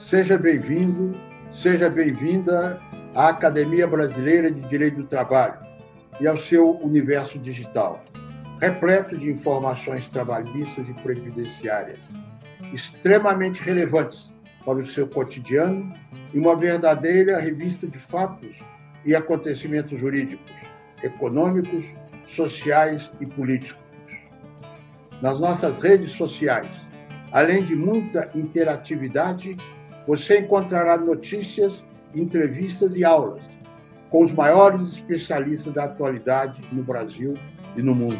Seja bem-vindo, seja bem-vinda à Academia Brasileira de Direito do Trabalho e ao seu universo digital, repleto de informações trabalhistas e previdenciárias, extremamente relevantes para o seu cotidiano e uma verdadeira revista de fatos e acontecimentos jurídicos, econômicos, sociais e políticos. Nas nossas redes sociais, além de muita interatividade, você encontrará notícias, entrevistas e aulas com os maiores especialistas da atualidade no Brasil e no mundo.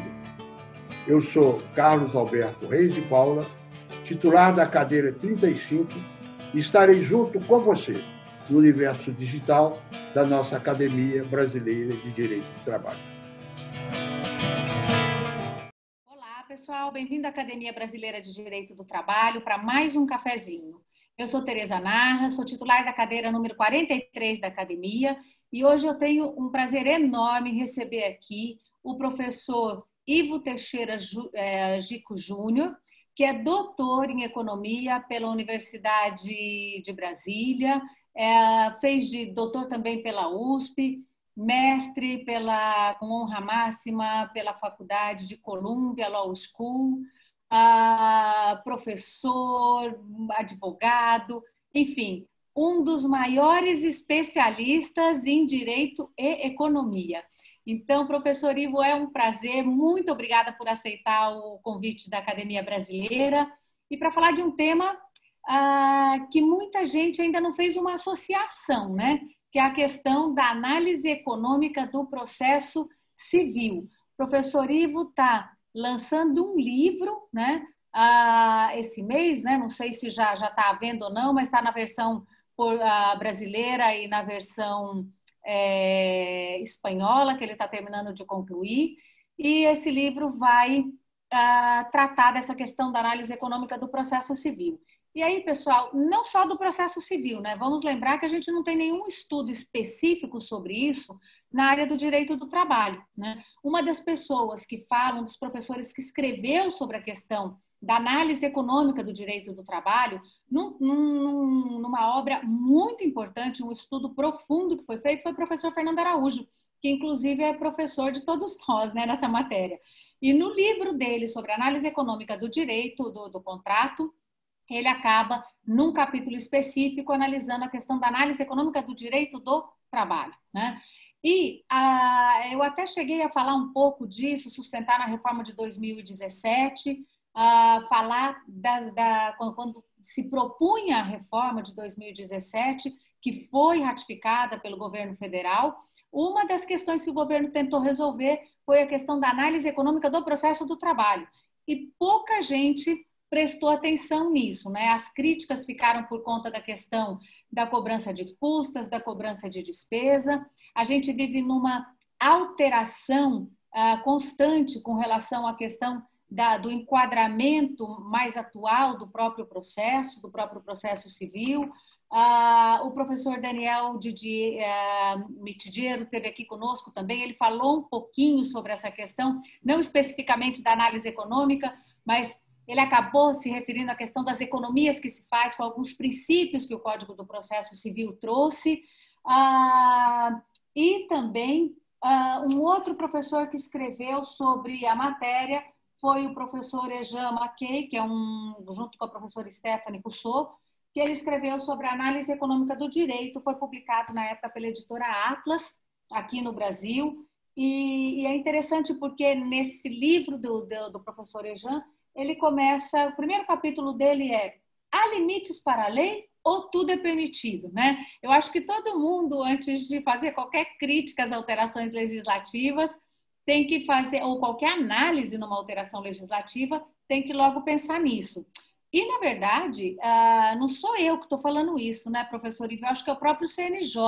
Eu sou Carlos Alberto Reis de Paula, titular da cadeira 35, e estarei junto com você no universo digital da nossa Academia Brasileira de Direito do Trabalho. Olá, pessoal. Bem-vindo à Academia Brasileira de Direito do Trabalho para mais um cafezinho. Eu sou Tereza Narra, sou titular da cadeira número 43 da Academia e hoje eu tenho um prazer enorme em receber aqui o professor Ivo Teixeira Gico Júnior, que é doutor em Economia pela Universidade de Brasília, fez de doutor também pela USP, mestre com honra máxima pela Faculdade de Columbia Law School, professor, advogado, enfim, um dos maiores especialistas em direito e economia. Então, professor Ivo, é um prazer, muito obrigada por aceitar o convite da Academia Brasileira e para falar de um tema que muita gente ainda não fez uma associação, né? Que é a questão da análise econômica do processo civil. O professor Ivo está lançando um livro, né? Esse mês, né? Não sei se já está à venda ou não, mas está na versão brasileira e na versão espanhola, que ele está terminando de concluir. E esse livro vai tratar dessa questão da análise econômica do processo civil. E aí, pessoal, não só do processo civil, né? Vamos lembrar que a gente não tem nenhum estudo específico sobre isso na área do direito do trabalho, né? Uma das pessoas que falam, dos professores que escreveu sobre a questão da análise econômica do direito do trabalho, numa obra muito importante, um estudo profundo que foi feito, foi o professor Fernando Araújo, que inclusive é professor de todos nós, né, nessa matéria. E no livro dele sobre análise econômica do direito do contrato, ele acaba, num capítulo específico, analisando a questão da análise econômica do direito do trabalho, né? E eu até cheguei a falar um pouco disso, sustentar na reforma de 2017, falar quando se propunha a reforma de 2017, que foi ratificada pelo governo federal. Uma das questões que o governo tentou resolver foi a questão da análise econômica do processo do trabalho. E pouca gente prestou atenção nisso, né? As críticas ficaram por conta da questão da cobrança de custas, da cobrança de despesa. A gente vive numa alteração constante com relação à questão do enquadramento mais atual do próprio processo civil. O professor Daniel Mitidiero esteve aqui conosco também, ele falou um pouquinho sobre essa questão, não especificamente da análise econômica, mas ele acabou se referindo à questão das economias que se faz com alguns princípios que o Código do Processo Civil trouxe. E também um outro professor que escreveu sobre a matéria foi o professor Ejan Mackey, que é junto com a professora Stephanie Rousseau, que ele escreveu sobre a análise econômica do direito, foi publicado na época pela editora Atlas, aqui no Brasil. E é interessante porque nesse livro do professor Ejan, ele começa, o primeiro capítulo dele é: há limites para a lei ou tudo é permitido, né? Eu acho que todo mundo, antes de fazer qualquer crítica às alterações legislativas, tem que fazer, ou qualquer análise numa alteração legislativa, tem que logo pensar nisso. E, na verdade, não sou eu que estou falando isso, né, professor Ivo? Eu acho que é o próprio CNJ,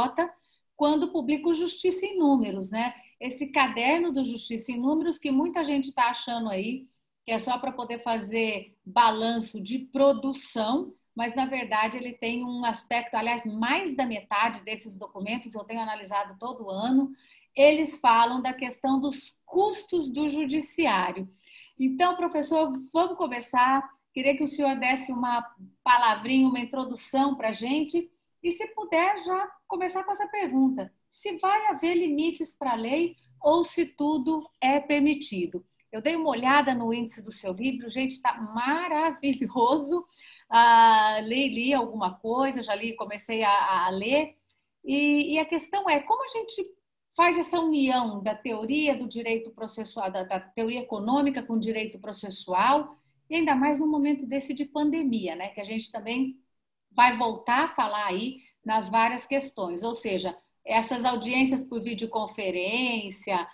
quando publica o Justiça em Números, né? Esse caderno do Justiça em Números que muita gente está achando aí, que é só para poder fazer balanço de produção, mas, na verdade, ele tem um aspecto, aliás, mais da metade desses documentos, eu tenho analisado todo ano, eles falam da questão dos custos do judiciário. Então, professor, vamos começar queria que o senhor desse uma palavrinha, uma introdução para a gente, e se puder já começar com essa pergunta: se vai haver limites para a lei ou se tudo é permitido? Eu dei uma olhada no índice do seu livro, gente, está maravilhoso. Li alguma coisa, já li, comecei a ler, e a questão é como a gente faz essa união da teoria do direito processual, da teoria econômica com o direito processual, e ainda mais no momento desse de pandemia, né? Que a gente também vai voltar a falar aí nas várias questões, ou seja, essas audiências por videoconferência,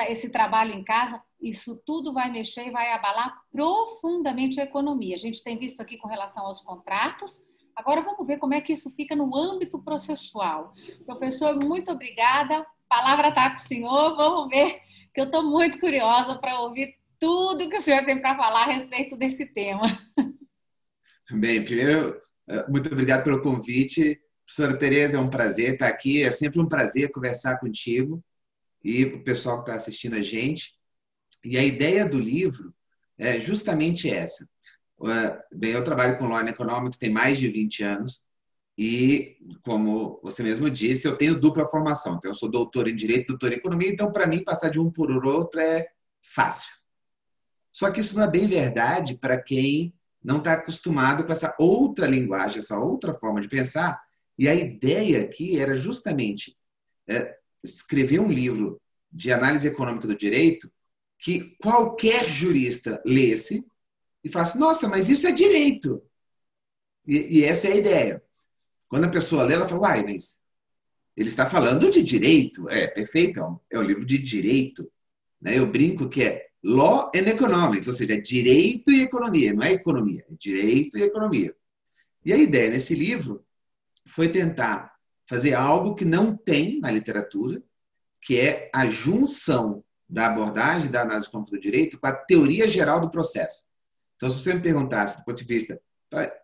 esse trabalho em casa, isso tudo vai mexer e vai abalar profundamente a economia. A gente tem visto aqui com relação aos contratos. Agora vamos ver como é que isso fica no âmbito processual. Professor, muito obrigada. A palavra está com o senhor. Vamos ver, que eu estou muito curiosa para ouvir tudo que o senhor tem para falar a respeito desse tema. Bem, primeiro, muito obrigado pelo convite. Professora Tereza, é um prazer estar aqui. É sempre um prazer conversar contigo e para o pessoal que está assistindo a gente. E a ideia do livro é justamente essa. Bem, eu trabalho com Law and Economics tem mais de 20 anos e, como você mesmo disse, eu tenho dupla formação. Então, eu sou doutor em Direito, doutor em Economia, então, para mim, passar de um por outro é fácil. Só que isso não é bem verdade para quem não está acostumado com essa outra linguagem, essa outra forma de pensar. E a ideia aqui era justamente escrever um livro de análise econômica do direito que qualquer jurista lesse e falasse: nossa, mas isso é direito. E essa é a ideia. Quando a pessoa lê, ela fala: uai, mas ele está falando de direito. É, perfeito, é um livro de direito. Né? Eu brinco que é Law and Economics, ou seja, é direito e economia. Não é economia, é direito e economia. E a ideia nesse livro foi tentar fazer algo que não tem na literatura, que é a junção da abordagem da análise econômica do direito com a teoria geral do processo. Então, se você me perguntasse, do ponto de vista,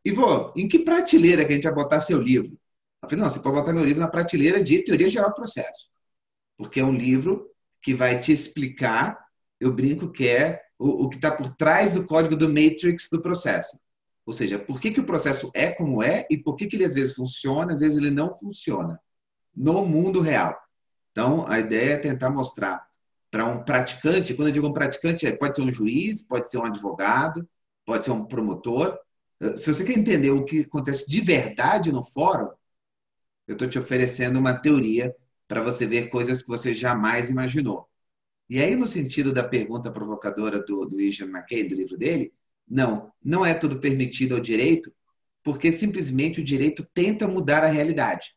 Ivo, em que prateleira que a gente vai botar seu livro? Eu falei: não, você pode botar meu livro na prateleira de teoria geral do processo, porque é um livro que vai te explicar, eu brinco que é o que está por trás do código do Matrix do processo. Ou seja, por que o processo é como é e por que ele às vezes funciona, às vezes ele não funciona no mundo real. Então, a ideia é tentar mostrar para um praticante, quando eu digo um praticante, pode ser um juiz, pode ser um advogado, pode ser um promotor. Se você quer entender o que acontece de verdade no fórum, eu estou te oferecendo uma teoria para você ver coisas que você jamais imaginou. E aí, no sentido da pergunta provocadora do Ian McCain, do livro dele, não é tudo permitido ao direito, porque simplesmente o direito tenta mudar a realidade.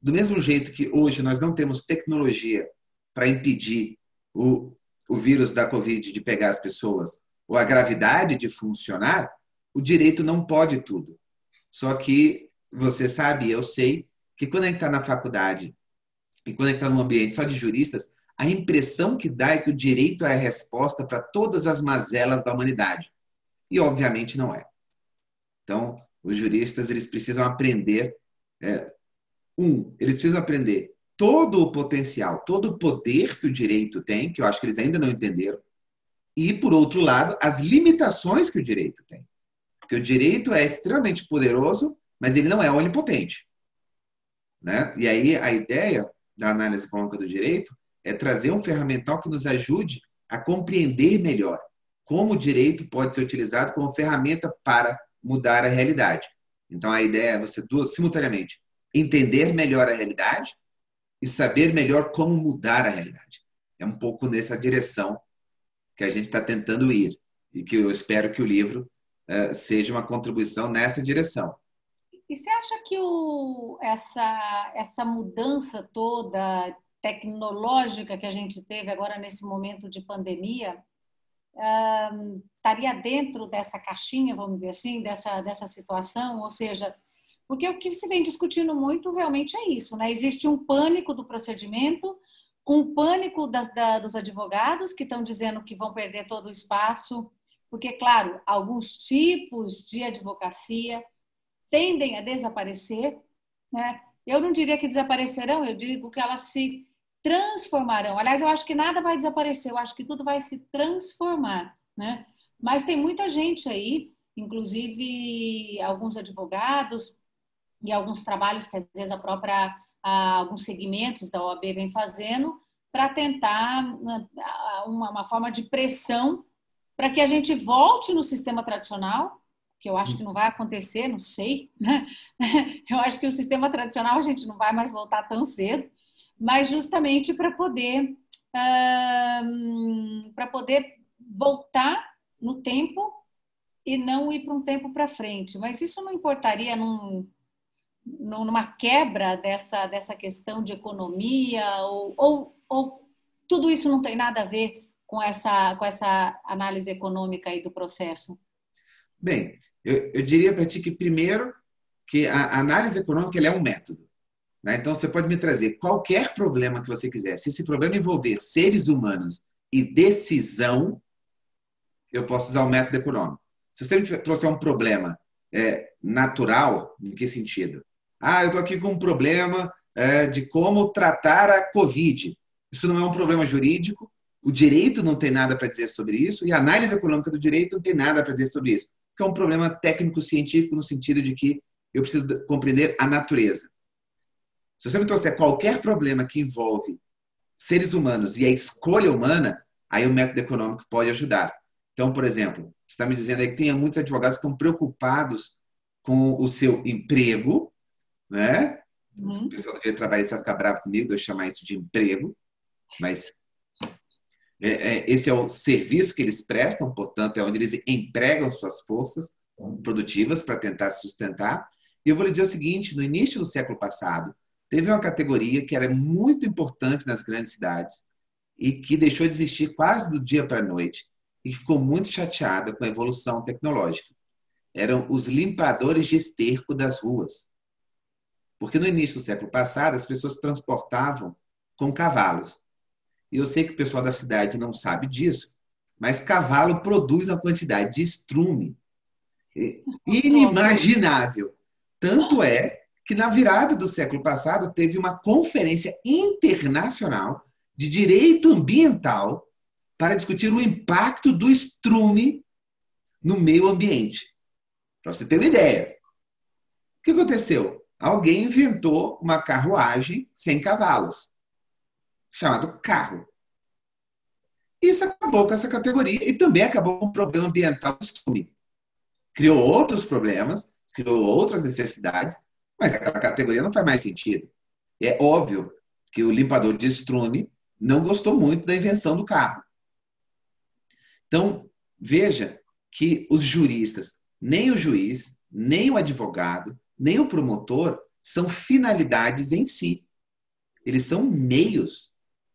Do mesmo jeito que hoje nós não temos tecnologia para impedir o vírus da Covid de pegar as pessoas, ou a gravidade de funcionar, o direito não pode tudo. Só que você sabe, eu sei, que quando a gente está na faculdade e quando a gente está num ambiente só de juristas, a impressão que dá é que o direito é a resposta para todas as mazelas da humanidade. E, obviamente, não é. Então, os juristas eles precisam aprender... eles precisam aprender todo o potencial, todo o poder que o direito tem, que eu acho que eles ainda não entenderam, e, por outro lado, as limitações que o direito tem. Porque o direito é extremamente poderoso, mas ele não é onipotente. Né? E aí a ideia da análise econômica do direito é trazer um ferramental que nos ajude a compreender melhor como o direito pode ser utilizado como ferramenta para mudar a realidade. Então, a ideia é você, simultaneamente, entender melhor a realidade e saber melhor como mudar a realidade. É um pouco nessa direção que a gente está tentando ir e que eu espero que o livro seja uma contribuição nessa direção. E você acha que essa mudança toda tecnológica que a gente teve agora nesse momento de pandemia estaria dentro dessa caixinha, vamos dizer assim, dessa situação? Ou seja, porque o que se vem discutindo muito realmente é isso, né? Existe um pânico do procedimento, um pânico dos advogados que estão dizendo que vão perder todo o espaço, porque, claro, alguns tipos de advocacia tendem a desaparecer, né? Eu não diria que desaparecerão, eu digo que elas se transformarão. Aliás, eu acho que nada vai desaparecer, eu acho que tudo vai se transformar, né? Mas tem muita gente aí inclusive alguns advogados e alguns trabalhos que às vezes alguns segmentos da OAB vem fazendo para tentar uma forma de pressão para que a gente volte no sistema tradicional, que eu acho que não vai acontecer, não sei, né? Eu acho que o sistema tradicional a gente não vai mais voltar tão cedo, mas justamente para poder voltar no tempo e não ir para um tempo para frente. Mas isso não importaria numa quebra dessa questão de economia ou tudo isso não tem nada a ver com essa análise econômica aí do processo? Bem, eu diria para ti que, primeiro, que a análise econômica ela é um método. Né? Então, você pode me trazer qualquer problema que você quiser. Se esse problema envolver seres humanos e decisão, eu posso usar o método econômico. Se você me trouxer um problema natural, em que sentido? Eu estou aqui com um problema de como tratar a Covid. Isso não é um problema jurídico, o direito não tem nada para dizer sobre isso e a análise econômica do direito não tem nada para dizer sobre isso. Porque é um problema técnico-científico no sentido de que eu preciso compreender a natureza. Se você me trouxer qualquer problema que envolve seres humanos e a escolha humana, aí o método econômico pode ajudar. Então, por exemplo, você está me dizendo aí que tem muitos advogados que estão preocupados com o seu emprego, né? O pessoal do direito do trabalho vai ficar bravo comigo de eu chamar isso de emprego, mas esse é o serviço que eles prestam, portanto, é onde eles empregam suas forças produtivas para tentar se sustentar. E eu vou lhe dizer o seguinte, no início do século passado, teve uma categoria que era muito importante nas grandes cidades e que deixou de existir quase do dia para a noite e ficou muito chateada com a evolução tecnológica. Eram os limpadores de esterco das ruas. Porque no início do século passado, as pessoas transportavam com cavalos. E eu sei que o pessoal da cidade não sabe disso, mas cavalo produz uma quantidade de estrume inimaginável. Tanto é que na virada do século passado teve uma conferência internacional de direito ambiental para discutir o impacto do estrume no meio ambiente. Para você ter uma ideia. O que aconteceu? Alguém inventou uma carruagem sem cavalos, chamado carro. Isso acabou com essa categoria e também acabou com o problema ambiental do estrume. Criou outros problemas, criou outras necessidades, mas aquela categoria não faz mais sentido. É óbvio que o limpador de estrume não gostou muito da invenção do carro. Então, veja que os juristas, nem o juiz, nem o advogado, nem o promotor são finalidades em si. Eles são meios.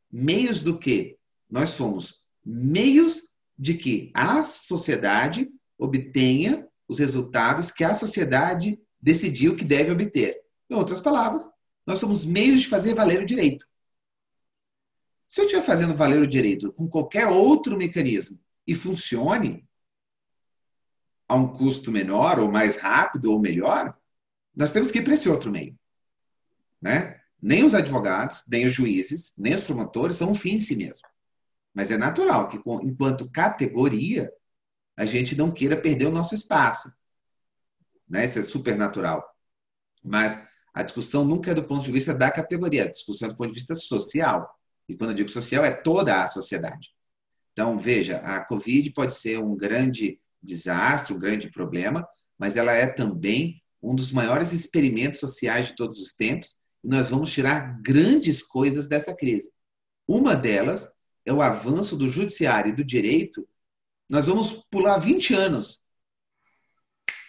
Meios do quê? Nós somos meios de que a sociedade obtenha os resultados que a sociedade decidiu que deve obter. Em outras palavras, nós somos meios de fazer valer o direito. Se eu estiver fazendo valer o direito com qualquer outro mecanismo e funcione a um custo menor, ou mais rápido, ou melhor, nós temos que ir para esse outro meio. Né? Nem os advogados, nem os juízes, nem os promotores são um fim em si mesmo. Mas é natural que, enquanto categoria, a gente não queira perder o nosso espaço. Né? Isso é super natural. Mas a discussão nunca é do ponto de vista da categoria, a discussão é do ponto de vista social. E quando eu digo social, é toda a sociedade. Então, veja, a Covid pode ser um grande desastre, um grande problema, mas ela é também um dos maiores experimentos sociais de todos os tempos e nós vamos tirar grandes coisas dessa crise. Uma delas é o avanço do judiciário e do direito. Nós vamos pular 20 anos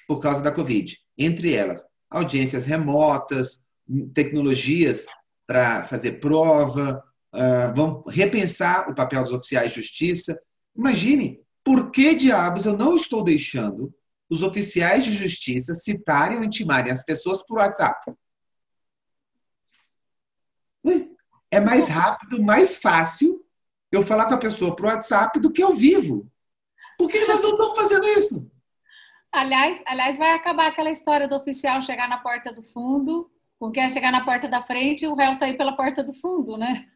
por causa da Covid. Entre elas, audiências remotas, tecnologias para fazer prova, vamos repensar o papel dos oficiais de justiça. Imagine, por que diabos eu não estou deixando os oficiais de justiça citarem ou intimarem as pessoas por WhatsApp? É mais rápido, mais fácil eu falar com a pessoa por WhatsApp do que ao vivo. Por que nós não estamos fazendo isso? Aliás, vai acabar aquela história do oficial chegar na porta do fundo, porque é chegar na porta da frente e o réu sair pela porta do fundo, né?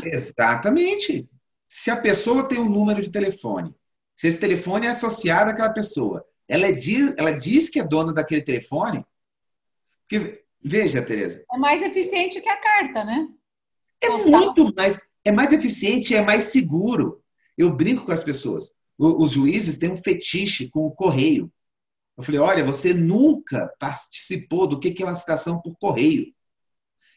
Exatamente. Se a pessoa tem um número de telefone, se esse telefone é associado àquela pessoa, ela diz que é dona daquele telefone. Porque, veja, Tereza. É mais eficiente que a carta, né? É muito mais, é mais eficiente, é mais seguro. Eu brinco com as pessoas. Os juízes têm um fetiche com o correio. Eu falei, olha, você nunca participou do que é uma citação por correio.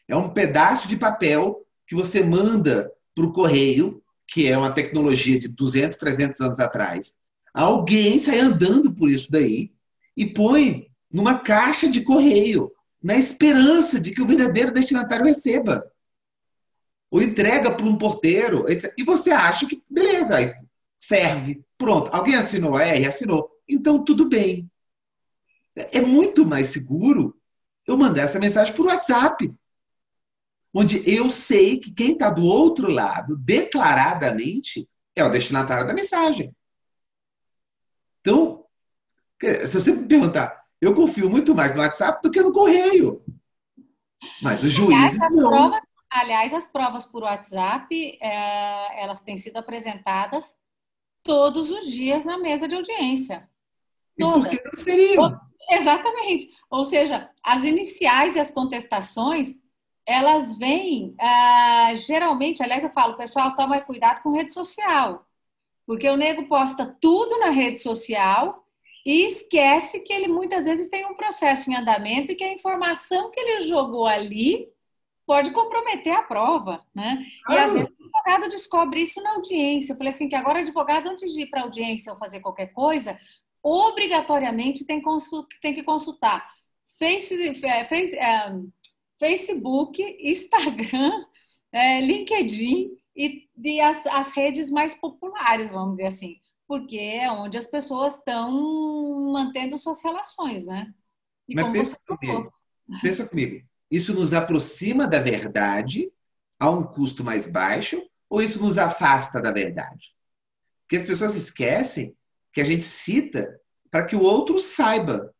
É um pedaço de papel que você manda para o correio, que é uma tecnologia de 200, 300 anos atrás. Alguém sai andando por isso daí e põe numa caixa de correio, na esperança de que o verdadeiro destinatário receba. Ou entrega para um porteiro, etc. E você acha que, beleza, aí serve. Pronto, alguém assinou a R? Assinou. Então, tudo bem. É muito mais seguro eu mandar essa mensagem por WhatsApp, onde eu sei que quem está do outro lado, declaradamente, é o destinatário da mensagem. Então, se você me perguntar, eu confio muito mais no WhatsApp do que no correio. Mas os juízes não. Aliás, as provas por WhatsApp, elas têm sido apresentadas todos os dias na mesa de audiência. Todas. E por que não seriam? Exatamente. Ou seja, as iniciais e as contestações, elas vêm, geralmente, aliás, eu falo, pessoal, toma cuidado com rede social, porque o nego posta tudo na rede social e esquece que ele muitas vezes tem um processo em andamento e que a informação que ele jogou ali pode comprometer a prova, né? E às vezes o advogado descobre isso na audiência. Eu falei assim, que agora o advogado, antes de ir para a audiência ou fazer qualquer coisa, obrigatoriamente tem que consultar Facebook, Instagram, LinkedIn e as redes mais populares, vamos dizer assim, porque é onde as pessoas estão mantendo suas relações, né? E mas pensa comigo, isso nos aproxima da verdade a um custo mais baixo ou isso nos afasta da verdade? Porque as pessoas esquecem que a gente cita para que o outro saiba.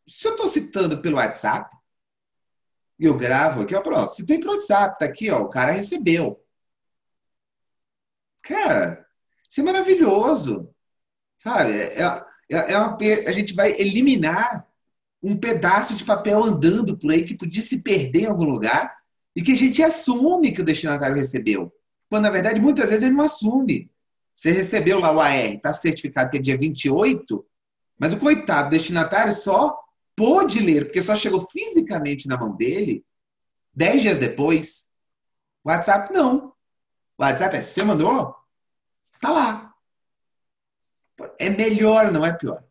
Se eu estou citando pelo WhatsApp, eu gravo aqui, ó, pronto, citei pelo WhatsApp, tá aqui, ó, o cara recebeu. Cara, isso é maravilhoso, sabe? A gente vai eliminar um pedaço de papel andando por aí que podia se perder em algum lugar e que a gente assume que o destinatário recebeu. Quando, na verdade, muitas vezes ele não assume. Você recebeu lá o AR, está certificado que é dia 28, mas o coitado destinatário só pôde ler, porque só chegou fisicamente na mão dele 10 dias depois. O WhatsApp não. O WhatsApp é, você mandou? Tá lá. É melhor, não é pior.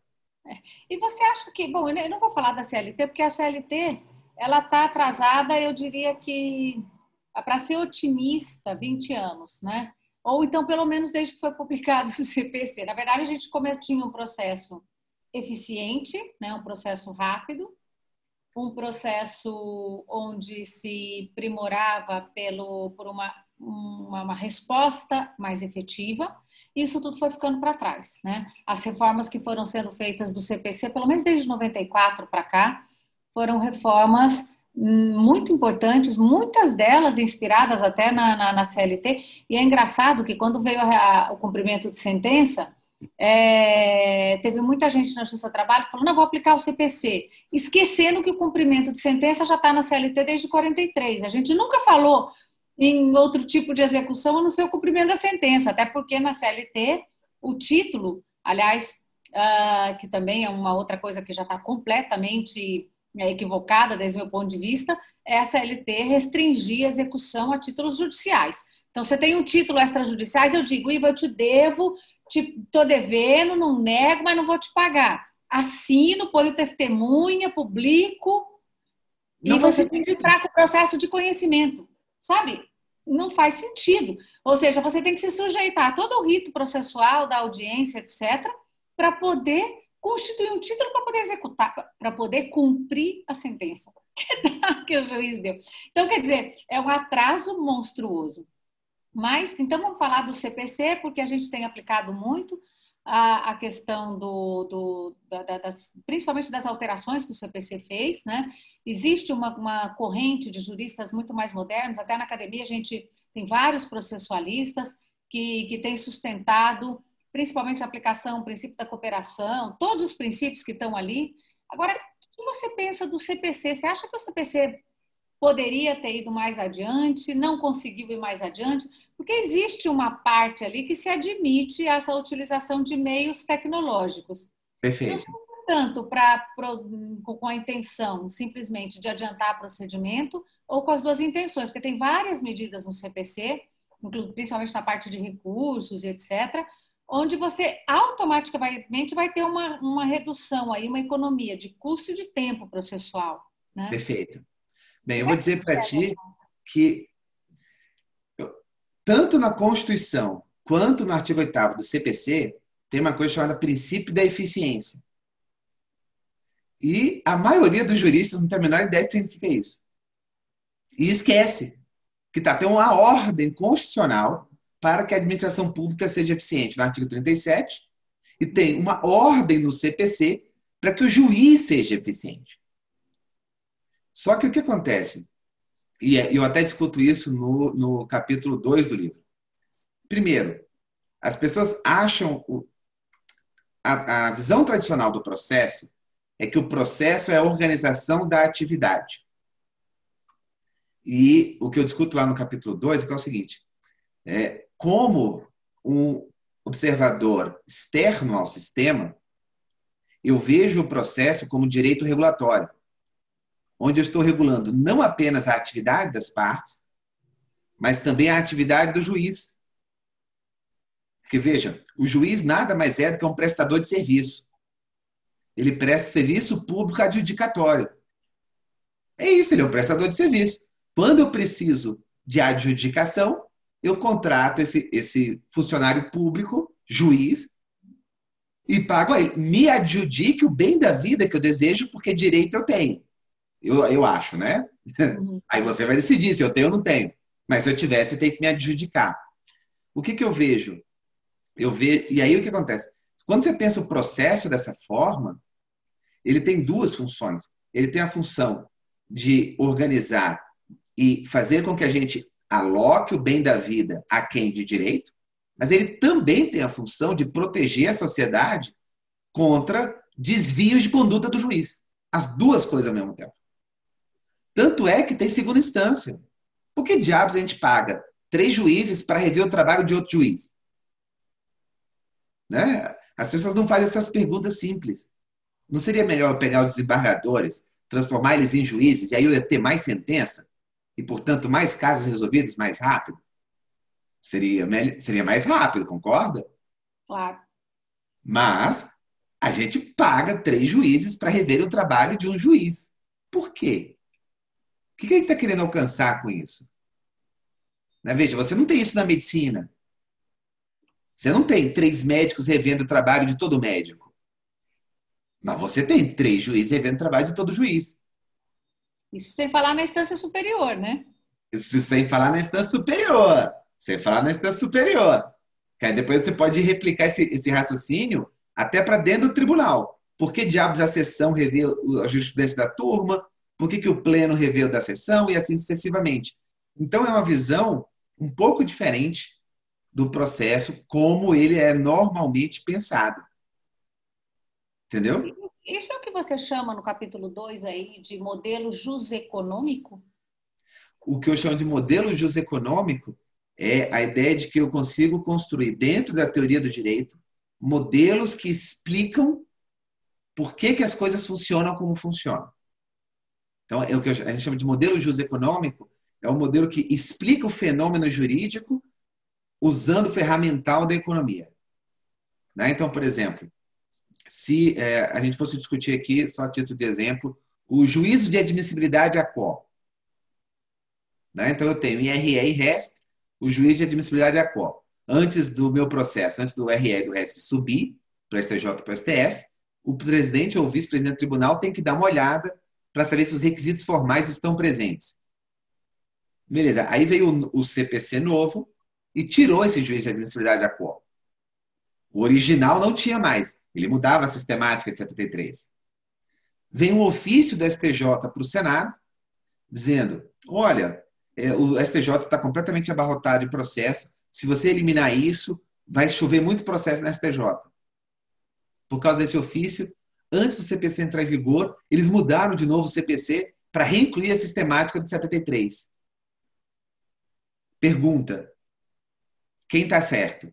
E você acha que, bom, eu não vou falar da CLT, porque a CLT, ela está atrasada, eu diria que, para ser otimista, 20 anos, né? Ou então, pelo menos, desde que foi publicado o CPC. Na verdade, a gente tinha um processo eficiente, né? Um processo rápido, um processo onde se primorava por uma resposta mais efetiva. Isso tudo foi ficando para trás, né? As reformas que foram sendo feitas do CPC, pelo menos desde 94 para cá, foram reformas muito importantes, muitas delas inspiradas até na CLT. E é engraçado que quando veio o cumprimento de sentença, teve muita gente na Justiça do Trabalho que falou, não, vou aplicar o CPC, esquecendo que o cumprimento de sentença já está na CLT desde 43. A gente nunca falou em outro tipo de execução a não ser o cumprimento da sentença, até porque na CLT o título, aliás, que também é uma outra coisa que já está completamente equivocada desde o meu ponto de vista, é a CLT restringir a execução a títulos judiciais. Então, você tem um título extrajudiciais, eu digo, Iva, eu te devo, estou devendo, não nego, mas não vou te pagar. Assino, ponho testemunha, publico, e você tem que entrar com o processo de conhecimento. Sabe? Não faz sentido. Ou seja, você tem que se sujeitar a todo o rito processual da audiência, etc., para poder constituir um título para poder executar, para poder cumprir a sentença que o juiz deu. Então, quer dizer, é um atraso monstruoso. Mas, então, vamos falar do CPC, porque a gente tem aplicado muito a questão principalmente das alterações que o CPC fez, né? Existe uma corrente de juristas muito mais modernos, até na academia a gente tem vários processualistas que têm sustentado principalmente a aplicação, o princípio da cooperação, todos os princípios que estão ali. Agora, o que você pensa do CPC? Você acha que o CPC poderia ter ido mais adiante, não conseguiu ir mais adiante? Porque existe uma parte ali que se admite essa utilização de meios tecnológicos. Perfeito. Não sei se tanto com a intenção simplesmente de adiantar procedimento ou com as duas intenções, porque tem várias medidas no CPC, principalmente na parte de recursos e etc., onde você automaticamente vai ter uma redução, aí, uma economia de custo e de tempo processual. Né? Perfeito. Bem, eu vou dizer para ti que tanto na Constituição quanto no artigo 8º do CPC tem uma coisa chamada princípio da eficiência. E a maioria dos juristas não tem a menor ideia do que significa isso. E esquece que tem uma ordem constitucional para que a administração pública seja eficiente, no artigo 37, e tem uma ordem no CPC para que o juiz seja eficiente. Só que o que acontece? E eu até discuto isso no capítulo 2 do livro. Primeiro, as pessoas acham... A visão tradicional do processo é que o processo é a organização da atividade. E o que eu discuto lá no capítulo 2 é que é o seguinte: como um observador externo ao sistema, eu vejo o processo como direito regulatório, onde eu estou regulando não apenas a atividade das partes, mas também a atividade do juiz. Porque, veja, o juiz nada mais é do que um prestador de serviço. Ele presta serviço público adjudicatório. É isso, ele é um prestador de serviço. Quando eu preciso de adjudicação, eu contrato esse funcionário público, juiz, e pago a ele. Me adjudique o bem da vida que eu desejo, porque direito eu tenho. Eu acho, né? Uhum. Aí você vai decidir se eu tenho ou não tenho. Mas se eu tivesse, tem que me adjudicar. O que eu vejo? E aí o que acontece? Quando você pensa o processo dessa forma, ele tem duas funções. Ele tem a função de organizar e fazer com que a gente aloque o bem da vida a quem de direito, mas ele também tem a função de proteger a sociedade contra desvios de conduta do juiz. As duas coisas ao mesmo tempo. Tanto é que tem segunda instância. Por que diabos a gente paga 3 juízes para rever o trabalho de outro juiz? Né? As pessoas não fazem essas perguntas simples. Não seria melhor eu pegar os desembargadores, transformar eles em juízes, e aí eu ia ter mais sentença? E, portanto, mais casos resolvidos mais rápido? Seria mais rápido, concorda? Claro. Mas a gente paga 3 juízes para rever o trabalho de um juiz. Por quê? O que a gente está querendo alcançar com isso? Né? Veja, você não tem isso na medicina. Você não tem 3 médicos revendo o trabalho de todo médico. Mas você tem 3 juízes revendo o trabalho de todo juiz. Isso sem falar na instância superior, né? Isso sem falar na instância superior. Sem falar na instância superior. Que aí depois você pode replicar esse raciocínio até para dentro do tribunal. Por que diabos a sessão revê a jurisprudência da turma? Por que o pleno revê o da sessão? E assim sucessivamente. Então é uma visão um pouco diferente do processo como ele é normalmente pensado. Entendeu? Isso é o que você chama no capítulo 2 aí de modelo juseconômico? O que eu chamo de modelo juseconômico é a ideia de que eu consigo construir dentro da teoria do direito modelos que explicam por que as coisas funcionam como funcionam. Então, é o que a gente chama de modelo juseconômico, é um modelo que explica o fenômeno jurídico usando o ferramental da economia. Né? Então, por exemplo, se a gente fosse discutir aqui, só a título de exemplo, o juízo de admissibilidade ACO. Né? Então, eu tenho IRE e RESP, o juízo de admissibilidade ACO. Antes do meu processo, antes do RE e do RESP subir para o STJ e para o STF, o presidente ou o vice-presidente do tribunal tem que dar uma olhada para saber se os requisitos formais estão presentes. Beleza, aí veio o CPC novo e tirou esse juízo de admissibilidade ACO. O original não tinha mais. Ele mudava a sistemática de 73. Vem um ofício do STJ para o Senado, dizendo, olha, o STJ está completamente abarrotado de processo, se você eliminar isso, vai chover muito processo na STJ. Por causa desse ofício, antes do CPC entrar em vigor, eles mudaram de novo o CPC para reincluir a sistemática de 73. Pergunta: quem está certo?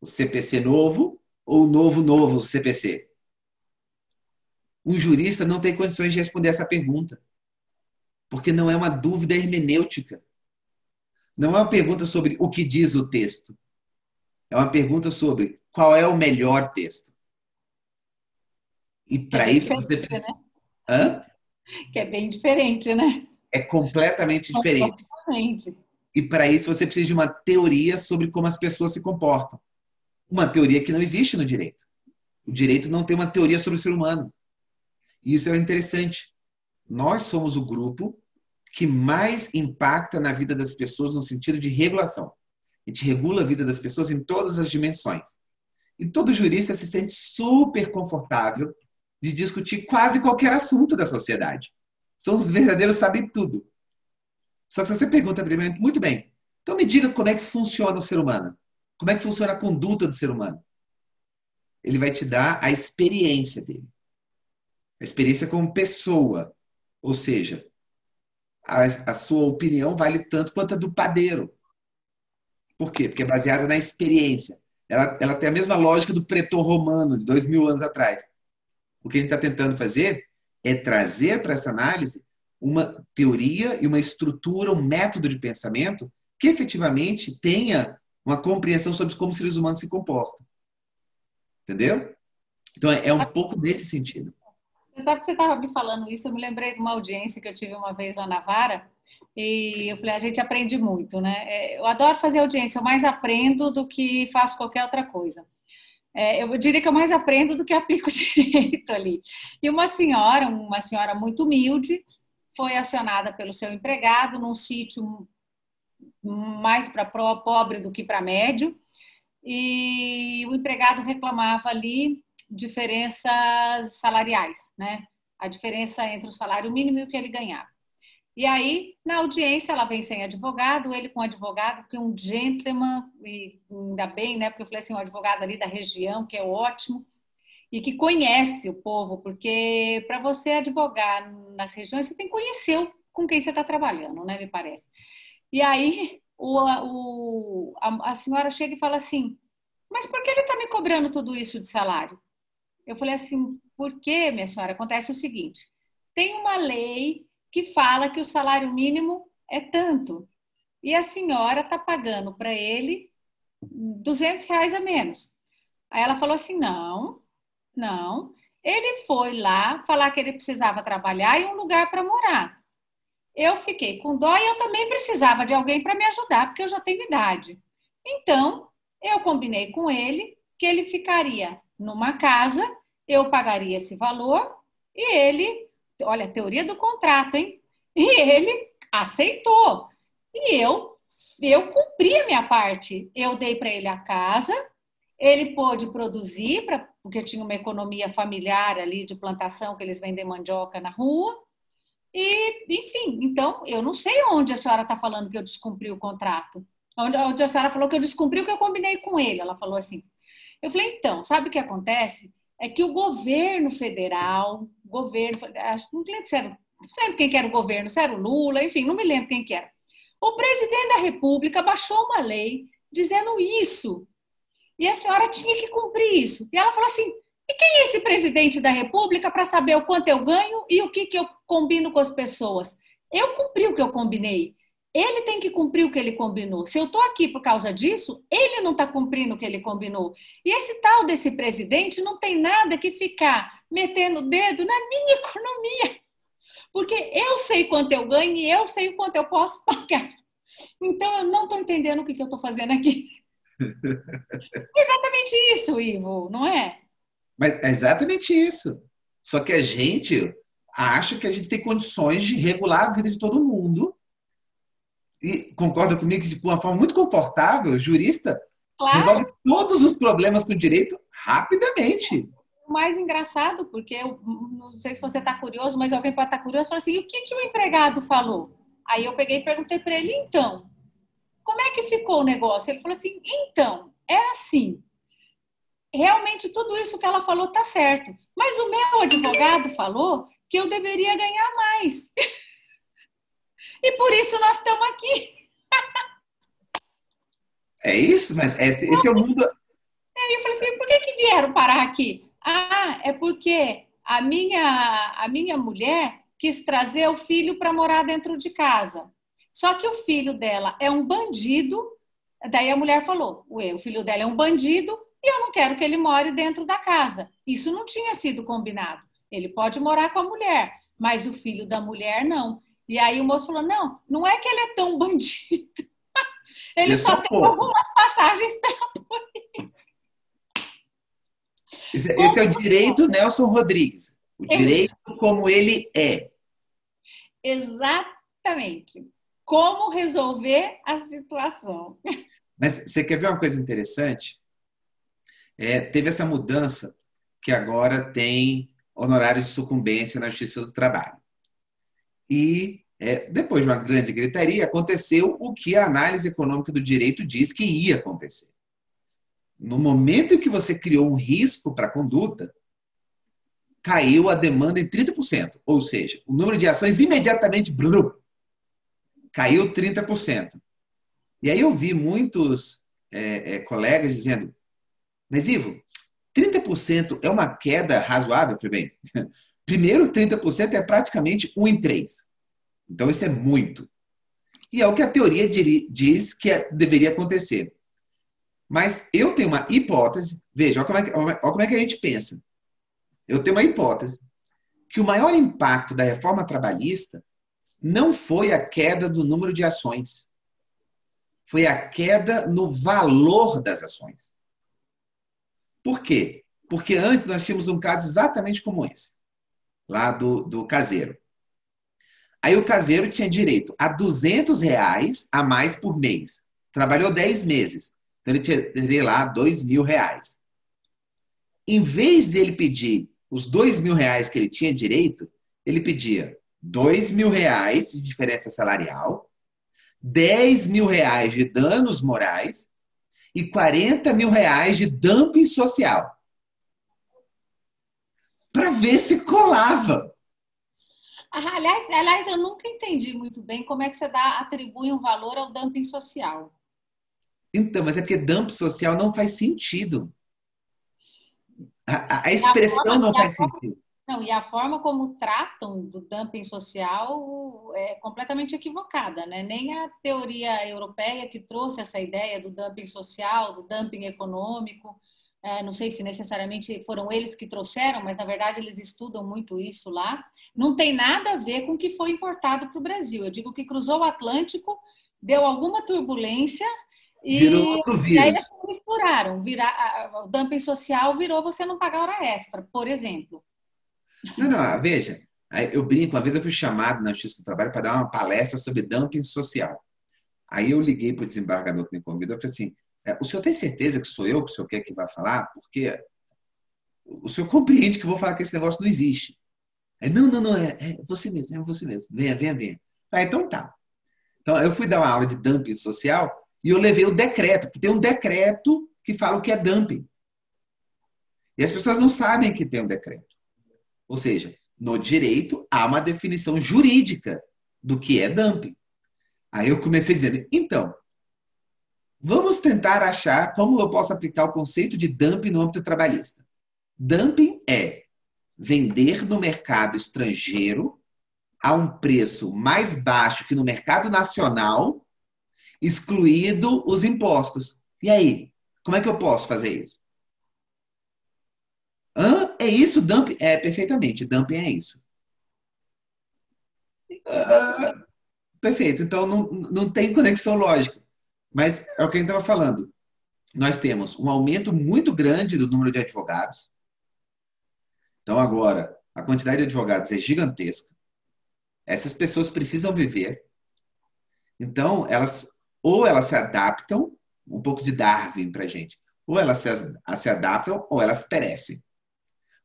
O CPC novo ou o novo CPC? Um jurista não tem condições de responder essa pergunta, porque não é uma dúvida hermenêutica. Não é uma pergunta sobre o que diz o texto. É uma pergunta sobre qual é o melhor texto. E para isso você precisa... Né? Hã? Que é bem diferente, né? É completamente diferente. E para isso você precisa de uma teoria sobre como as pessoas se comportam. Uma teoria que não existe no direito. O direito não tem uma teoria sobre o ser humano. E isso é interessante. Nós somos o grupo que mais impacta na vida das pessoas no sentido de regulação. A gente regula a vida das pessoas em todas as dimensões. E todo jurista se sente super confortável de discutir quase qualquer assunto da sociedade. São os verdadeiros sabem tudo. Só que se você pergunta primeiro, muito bem, então me diga como é que funciona o ser humano. Como é que funciona a conduta do ser humano? Ele vai te dar a experiência dele. A experiência como pessoa. Ou seja, a sua opinião vale tanto quanto a do padeiro. Por quê? Porque é baseada na experiência. Ela tem a mesma lógica do pretor romano, de 2000 anos atrás. O que a gente está tentando fazer é trazer para essa análise uma teoria e uma estrutura, um método de pensamento que efetivamente tenha uma compreensão sobre como os seres humanos se comportam. Entendeu? Então, é um pouco nesse sentido. Você sabe que você estava me falando isso, eu me lembrei de uma audiência que eu tive uma vez lá na Vara, e eu falei, a gente aprende muito, né? Eu adoro fazer audiência, eu mais aprendo do que faço qualquer outra coisa. Eu diria que eu mais aprendo do que aplico direito ali. E uma senhora muito humilde, foi acionada pelo seu empregado num sítio mais para pobre do que para médio, e o empregado reclamava ali diferenças salariais, né? A diferença entre o salário mínimo e o que ele ganhava. E aí, na audiência, ela vem sem advogado, ele com advogado, que é um gentleman, e ainda bem, né? Porque eu falei assim, um advogado ali da região, que é ótimo, e que conhece o povo, porque para você advogar nas regiões, você tem que conhecer com quem você está trabalhando, né? Me parece. E aí, a senhora chega e fala assim, mas por que ele está me cobrando tudo isso de salário? Eu falei assim, porque, minha senhora, acontece o seguinte, tem uma lei que fala que o salário mínimo é tanto. E a senhora está pagando para ele R$ 200 a menos. Aí ela falou assim, não. Ele foi lá falar que ele precisava trabalhar e um lugar para morar. Eu fiquei com dó e eu também precisava de alguém para me ajudar, porque eu já tenho idade. Então, eu combinei com ele que ele ficaria numa casa, eu pagaria esse valor e ele... Olha, a teoria do contrato, hein? E ele aceitou. E eu cumpri a minha parte. Eu dei para ele a casa, ele pôde produzir, porque tinha uma economia familiar ali de plantação, que eles vendem mandioca na rua. E, enfim, então, eu não sei onde a senhora está falando que eu descumpri o contrato. Onde a senhora falou que eu descumpri o que eu combinei com ele. Ela falou assim. Eu falei, então, sabe o que acontece? É que o governo federal, não lembro se era, não lembro quem que era o governo, se era o Lula, enfim, não me lembro quem que era. O presidente da República baixou uma lei dizendo isso. E a senhora tinha que cumprir isso. E ela falou assim, e quem é esse presidente da República para saber o quanto eu ganho e o que eu combino com as pessoas? Eu cumpri o que eu combinei. Ele tem que cumprir o que ele combinou. Se eu estou aqui por causa disso, ele não está cumprindo o que ele combinou. E esse tal desse presidente não tem nada que ficar metendo o dedo na minha economia. Porque eu sei quanto eu ganho e eu sei o quanto eu posso pagar. Então, eu não estou entendendo o que eu estou fazendo aqui. É exatamente isso, Ivo, não é? Mas é exatamente isso. Só que a gente acha que a gente tem condições de regular a vida de todo mundo. E concorda comigo que, de uma forma muito confortável, o jurista resolve todos os problemas com o direito rapidamente. O mais engraçado, porque eu não sei se você está curioso, mas alguém pode estar curioso e falar assim, e o que o empregado falou? Aí eu peguei e perguntei para ele, então, como é que ficou o negócio? Ele falou assim, então, é assim. Realmente tudo isso que ela falou está certo. Mas o meu advogado falou que eu deveria ganhar mais. E por isso nós estamos aqui. É isso? Mas esse é o mundo. Aí eu falei assim, por que vieram parar aqui? Ah, é porque a minha mulher quis trazer o filho para morar dentro de casa. Só que o filho dela é um bandido. Daí a mulher falou, o filho dela é um bandido e eu não quero que ele more dentro da casa. Isso não tinha sido combinado. Ele pode morar com a mulher, mas o filho da mulher não. E aí o moço falou, não, não é que ele é tão bandido. Ele só tem algumas passagens pela polícia. Esse é o direito Nelson Rodrigues. O direito como ele é. Exatamente. Como resolver a situação. Mas você quer ver uma coisa interessante? Teve essa mudança que agora tem honorário de sucumbência na Justiça do Trabalho. E depois de uma grande gritaria, aconteceu o que a análise econômica do direito diz que ia acontecer. No momento em que você criou um risco para a conduta, caiu a demanda em 30%. Ou seja, o número de ações imediatamente caiu 30%. E aí eu vi muitos colegas dizendo, mas Ivo, 30% é uma queda razoável? Eu falei, bem, primeiro 30% é praticamente 1 em 3. Então isso é muito. E é o que a teoria diz que deveria acontecer. Mas eu tenho uma hipótese, veja, olha como é que a gente pensa. Eu tenho uma hipótese que o maior impacto da reforma trabalhista não foi a queda do número de ações. Foi a queda no valor das ações. Por quê? Porque antes nós tínhamos um caso exatamente como esse, lá do caseiro. Aí o caseiro tinha direito a R$200 a mais por mês. Trabalhou 10 meses. Então ele teria lá R$2.000. Em vez de ele pedir os R$2.000 que ele tinha direito, ele pedia R$2.000 de diferença salarial, R$10.000 de danos morais e R$40.000 de dumping social. Para ver se colava. Aliás, eu nunca entendi muito bem como é que você atribui um valor ao dumping social. Então, mas é porque dumping social não faz sentido. A expressão não faz sentido. Não, e a forma como tratam do dumping social é completamente equivocada, né? Nem a teoria europeia que trouxe essa ideia do dumping social, do dumping econômico, não sei se necessariamente foram eles que trouxeram, mas na verdade eles estudam muito isso lá. Não tem nada a ver com o que foi importado para o Brasil. Eu digo que cruzou o Atlântico, deu alguma turbulência virou outro vírus. E aí eles misturaram. O dumping social virou você não pagar hora extra, por exemplo. Não, veja, eu brinco, uma vez eu fui chamado na Justiça do Trabalho para dar uma palestra sobre dumping social. Aí eu liguei para o desembargador que me convidou e falei assim, o senhor tem certeza que sou eu que o senhor quer que vá falar? Porque o senhor compreende que eu vou falar que esse negócio não existe. Aí, não, é você mesmo, é você mesmo. Venha. Então tá. Então eu fui dar uma aula de dumping social e eu levei o decreto, porque tem um decreto que fala o que é dumping. E as pessoas não sabem que tem um decreto. Ou seja, no direito há uma definição jurídica do que é dumping. Aí eu comecei dizendo, então, vamos tentar achar como eu posso aplicar o conceito de dumping no âmbito trabalhista. Dumping é vender no mercado estrangeiro a um preço mais baixo que no mercado nacional, excluído os impostos. E aí, como é que eu posso fazer isso? É isso, dumping? Perfeitamente, dumping é isso. Perfeito, então não tem conexão lógica. Mas é o que a gente estava falando. Nós temos um aumento muito grande do número de advogados. Então, agora, a quantidade de advogados é gigantesca. Essas pessoas precisam viver. Então, elas se adaptam, um pouco de Darwin para a gente, ou elas se adaptam ou elas perecem.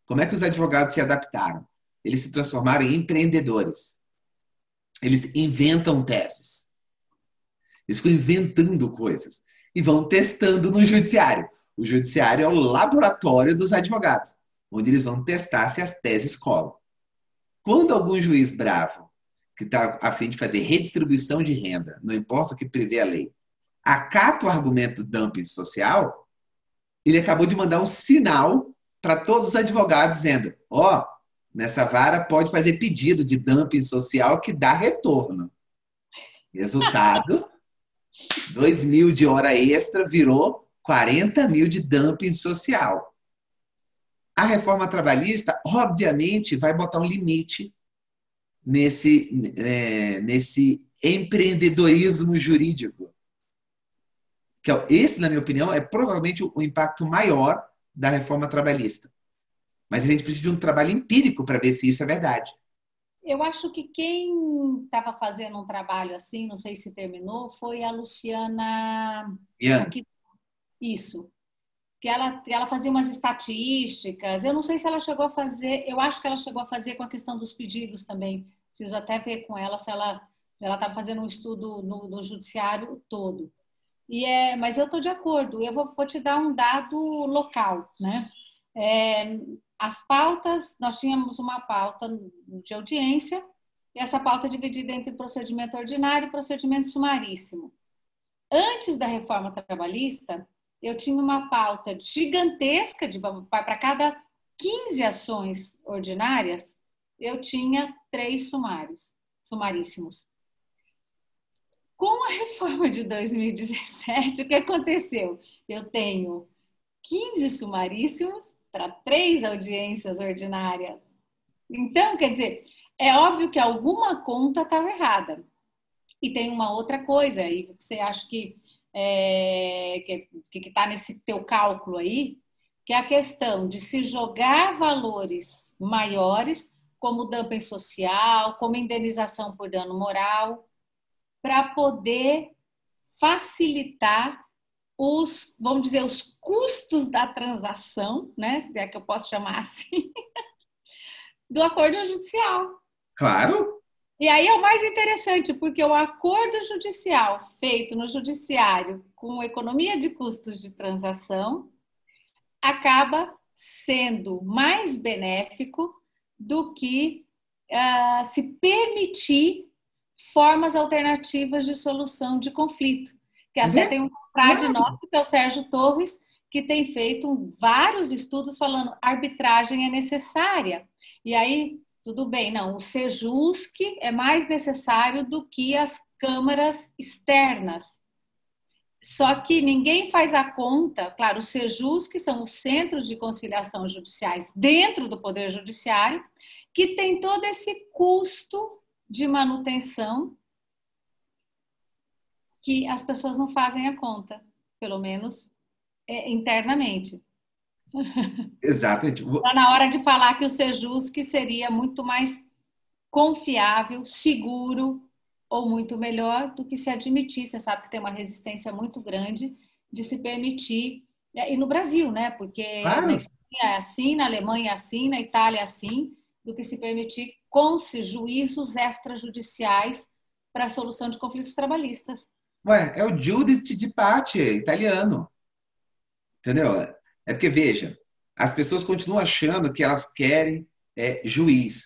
Como é que os advogados se adaptaram? Eles se transformaram em empreendedores. Eles inventam teses. Eles ficam inventando coisas. e vão testando no judiciário. O judiciário é o laboratório dos advogados, onde eles vão testar se as teses colam. Quando algum juiz bravo, que está a fim de fazer redistribuição de renda, não importa o que prevê a lei, acata o argumento do dumping social, ele acabou de mandar um sinal para todos os advogados dizendo, nessa vara pode fazer pedido de dumping social que dá retorno. Resultado, 2.000 de hora extra virou 40.000 de dumping social. A reforma trabalhista, obviamente, vai botar um limite nesse empreendedorismo jurídico. Esse, na minha opinião, é provavelmente o impacto maior da reforma trabalhista. Mas a gente precisa de um trabalho empírico para ver se isso é verdade. Eu acho que quem estava fazendo um trabalho assim, não sei se terminou, foi a Luciana... Isso. Que ela fazia umas estatísticas. Eu não sei se ela chegou a fazer... Eu acho que ela chegou a fazer com a questão dos pedidos também. Preciso até ver com ela se ela estava fazendo um estudo no judiciário todo. Mas eu estou de acordo. Eu vou te dar um dado local, né? As pautas, nós tínhamos uma pauta de audiência, e essa pauta é dividida entre procedimento ordinário e procedimento sumaríssimo. Antes da reforma trabalhista, eu tinha uma pauta gigantesca, para cada 15 ações ordinárias, eu tinha 3 sumaríssimos. Com a reforma de 2017, o que aconteceu? Eu tenho 15 sumaríssimos para 3 audiências ordinárias. Então, quer dizer, é óbvio que alguma conta estava errada. E tem uma outra coisa aí, que você acha que está nesse teu cálculo aí, que é a questão de se jogar valores maiores, como dumping social, como indenização por dano moral, para poder facilitar vamos dizer, os custos da transação, né, se é que eu posso chamar assim, do acordo judicial. Claro. E aí é o mais interessante, porque o acordo judicial feito no judiciário com economia de custos de transação acaba sendo mais benéfico do que se permitir formas alternativas de solução de conflito. Que até tem um confrade nosso, que é o Sérgio Torres, que tem feito vários estudos falando arbitragem é necessária. E aí, tudo bem, não, o Sejusc é mais necessário do que as câmaras externas. Só que ninguém faz a conta, claro, os Sejusc são os centros de conciliação judiciais dentro do Poder Judiciário, que tem todo esse custo de manutenção que as pessoas não fazem a conta, pelo menos internamente. Exatamente. Está na hora de falar que o Sejusc seria muito mais confiável, seguro ou muito melhor do que se admitir. Você sabe que tem uma resistência muito grande de se permitir, e no Brasil, né? Porque na Espanha é assim, na Alemanha é assim, na Itália é assim, do que se permitir juízos extrajudiciais para a solução de conflitos trabalhistas. É o giudice di pace italiano. Entendeu? É porque, veja, as pessoas continuam achando que elas querem juiz.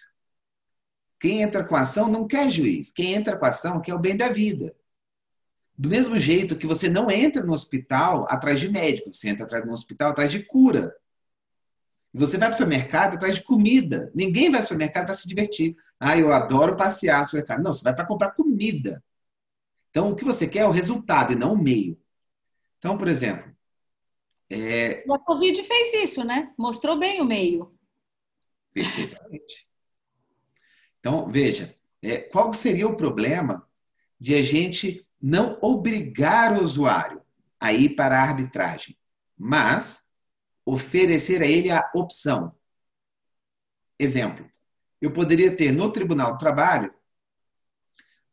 Quem entra com a ação não quer juiz. Quem entra com a ação quer o bem da vida. Do mesmo jeito que você não entra no hospital atrás de médico, você entra no hospital atrás de cura. Você vai para o seu mercado atrás de comida. Ninguém vai para o seu mercado para se divertir. Eu adoro passear no seu mercado. Não, você vai para comprar comida. Então, o que você quer é o resultado e não o meio. Então, por exemplo... A Covid fez isso, né? Mostrou bem o meio. Perfeitamente. Então, veja, qual seria o problema de a gente não obrigar o usuário a ir para a arbitragem, mas oferecer a ele a opção? Exemplo, eu poderia ter no Tribunal do Trabalho,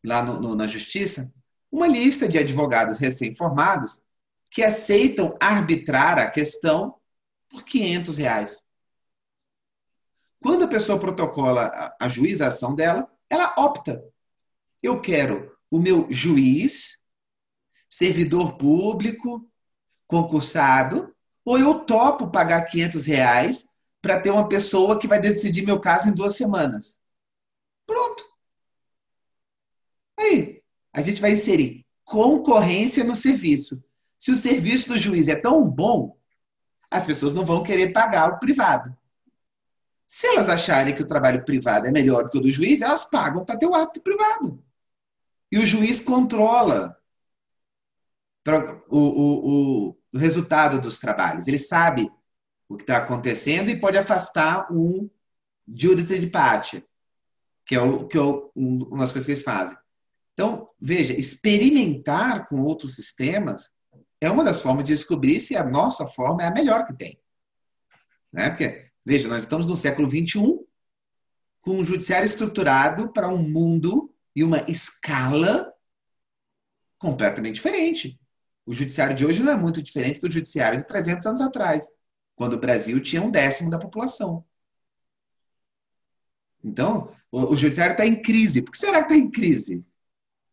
lá na Justiça, uma lista de advogados recém-formados que aceitam arbitrar a questão por R$500. Quando a pessoa protocola a juização dela, ela opta. Eu quero o meu juiz, servidor público, concursado, ou eu topo pagar R$ 500 para ter uma pessoa que vai decidir meu caso em 2 semanas. Pronto. Aí, a gente vai inserir concorrência no serviço. Se o serviço do juiz é tão bom, as pessoas não vão querer pagar o privado. Se elas acharem que o trabalho privado é melhor do que o do juiz, elas pagam para ter o árbitro privado. E o juiz controla o resultado dos trabalhos. Ele sabe o que está acontecendo e pode afastar um judiciary party, que é uma das coisas que eles fazem. Então, veja, experimentar com outros sistemas é uma das formas de descobrir se a nossa forma é a melhor que tem. Né? Porque, veja, nós estamos no século XXI com um judiciário estruturado para um mundo e uma escala completamente diferente. O judiciário de hoje não é muito diferente do judiciário de 300 anos atrás, quando o Brasil tinha 1/10 da população. Então, o judiciário está em crise. Por que será que está em crise?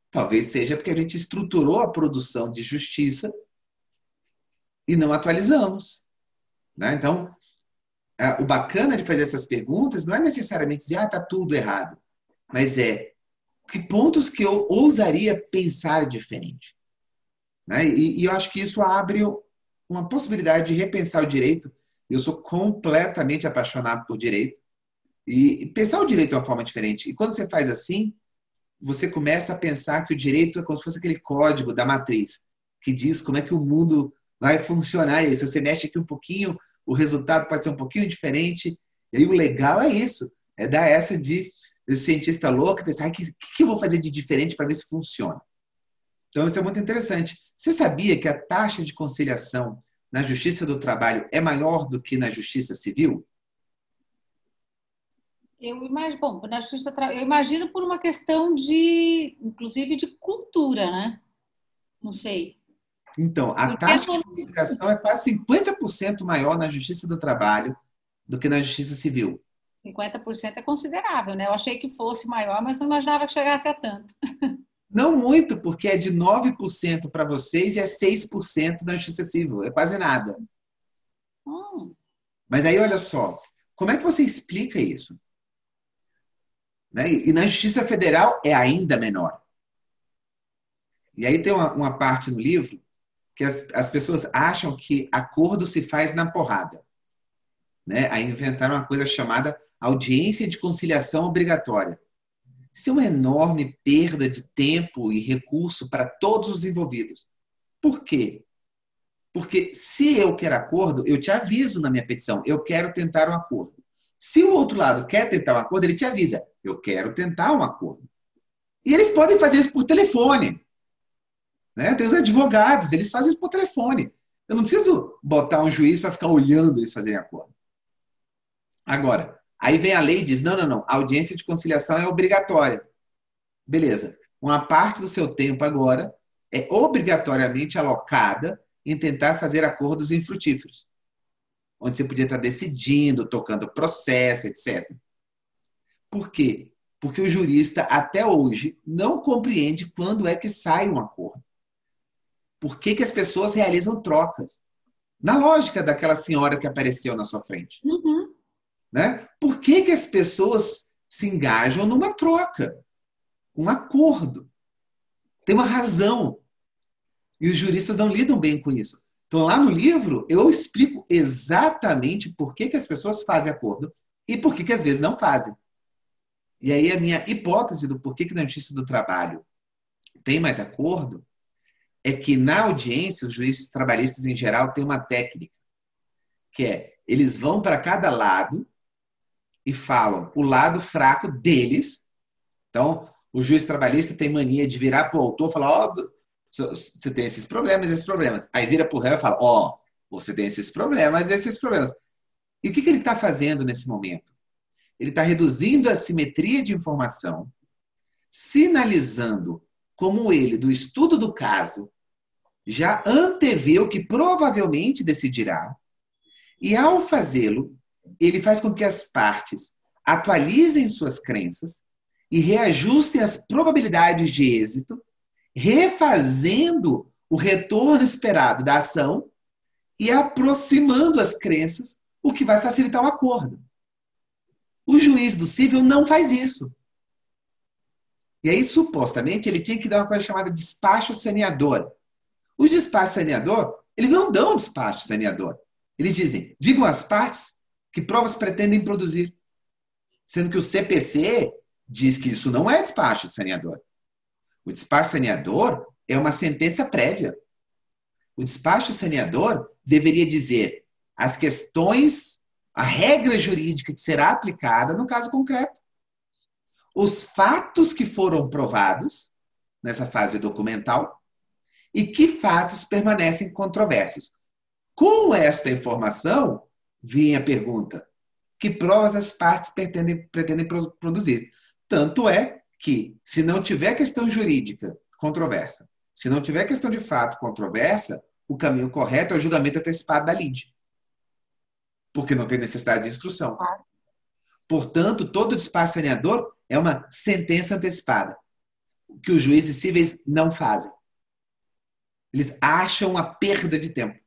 Talvez seja porque a gente estruturou a produção de justiça e não atualizamos. Né? Então, o bacana de fazer essas perguntas não é necessariamente dizer, está tudo errado, mas que pontos que eu ousaria pensar diferente. Né? E eu acho que isso abre uma possibilidade de repensar o direito. Eu sou completamente apaixonado por direito. E pensar o direito de uma forma diferente. E quando você faz assim, você começa a pensar que o direito é como se fosse aquele código da matriz, que diz como é que o mundo vai funcionar. E se você mexe aqui um pouquinho, o resultado pode ser um pouquinho diferente. E aí o legal é isso, é dar essa de cientista louco, pensar, o que eu vou fazer de diferente para ver se funciona? Então, isso é muito interessante. Você sabia que a taxa de conciliação na Justiça do Trabalho é maior do que na Justiça Civil? Eu imagino, bom, na justiça, eu imagino por uma questão inclusive, de cultura, né? Não sei. Então, a taxa de conciliação é quase 50% maior na Justiça do Trabalho do que na Justiça Civil. 50% é considerável, né? Eu achei que fosse maior, mas não imaginava que chegasse a tanto. Não muito, porque é de 9% para vocês e é 6% na Justiça Civil. É quase nada. Mas aí, olha só, como é que você explica isso? Né? E na Justiça Federal é ainda menor. E aí tem uma parte no livro que as pessoas acham que acordo se faz na porrada. Né? Aí inventaram uma coisa chamada audiência de conciliação obrigatória. Isso é uma enorme perda de tempo e recurso para todos os envolvidos. Por quê? Porque se eu quero acordo, eu te aviso na minha petição, eu quero tentar um acordo. Se o outro lado quer tentar um acordo, ele te avisa, eu quero tentar um acordo. E eles podem fazer isso por telefone. Né? Tem os advogados, eles fazem isso por telefone. Eu não preciso botar um juiz para ficar olhando eles fazerem acordo. Agora, aí vem a lei e diz, não, a audiência de conciliação é obrigatória. Beleza. Uma parte do seu tempo agora é obrigatoriamente alocada em tentar fazer acordos infrutíferos, onde você podia estar decidindo, tocando processo, etc. Por quê? Porque o jurista, até hoje, não compreende quando é que sai um acordo. Por que as pessoas realizam trocas? Na lógica daquela senhora que apareceu na sua frente. Uhum. Né? Por que as pessoas se engajam numa troca? Um acordo. Tem uma razão. E os juristas não lidam bem com isso. Então, lá no livro, eu explico exatamente por que as pessoas fazem acordo e por que às vezes não fazem. E aí a minha hipótese do porquê que na Justiça do Trabalho tem mais acordo é que na audiência, os juízes trabalhistas em geral têm uma técnica, que é, eles vão para cada lado e falam o lado fraco deles. Então, o juiz trabalhista tem mania de virar para o autor e falar, você tem esses problemas. Aí vira para o réu e fala, você tem esses problemas. E o que ele está fazendo nesse momento? Ele está reduzindo a simetria de informação, sinalizando como ele, do estudo do caso, já antevê o que provavelmente decidirá, e ao fazê-lo, ele faz com que as partes atualizem suas crenças e reajustem as probabilidades de êxito, refazendo o retorno esperado da ação e aproximando as crenças, o que vai facilitar o acordo. O juiz do civil não faz isso. E aí, supostamente, ele tinha que dar uma coisa chamada despacho saneador. Os despachos saneador, eles não dão despacho saneador. Eles dizem, digam às partes que provas pretendem produzir. Sendo que o CPC diz que isso não é despacho saneador. O despacho saneador é uma sentença prévia. O despacho saneador deveria dizer as questões, a regra jurídica que será aplicada no caso concreto. Os fatos que foram provados nessa fase documental e que fatos permanecem controversos. Com esta informação, vinha a pergunta: que provas as partes pretendem produzir? Tanto é que, se não tiver questão jurídica controversa, se não tiver questão de fato controversa, o caminho correto é o julgamento antecipado da lide. Porque não tem necessidade de instrução. Portanto, todo despacho saneador é uma sentença antecipada, o que os juízes cíveis não fazem. Eles acham a perda de tempo.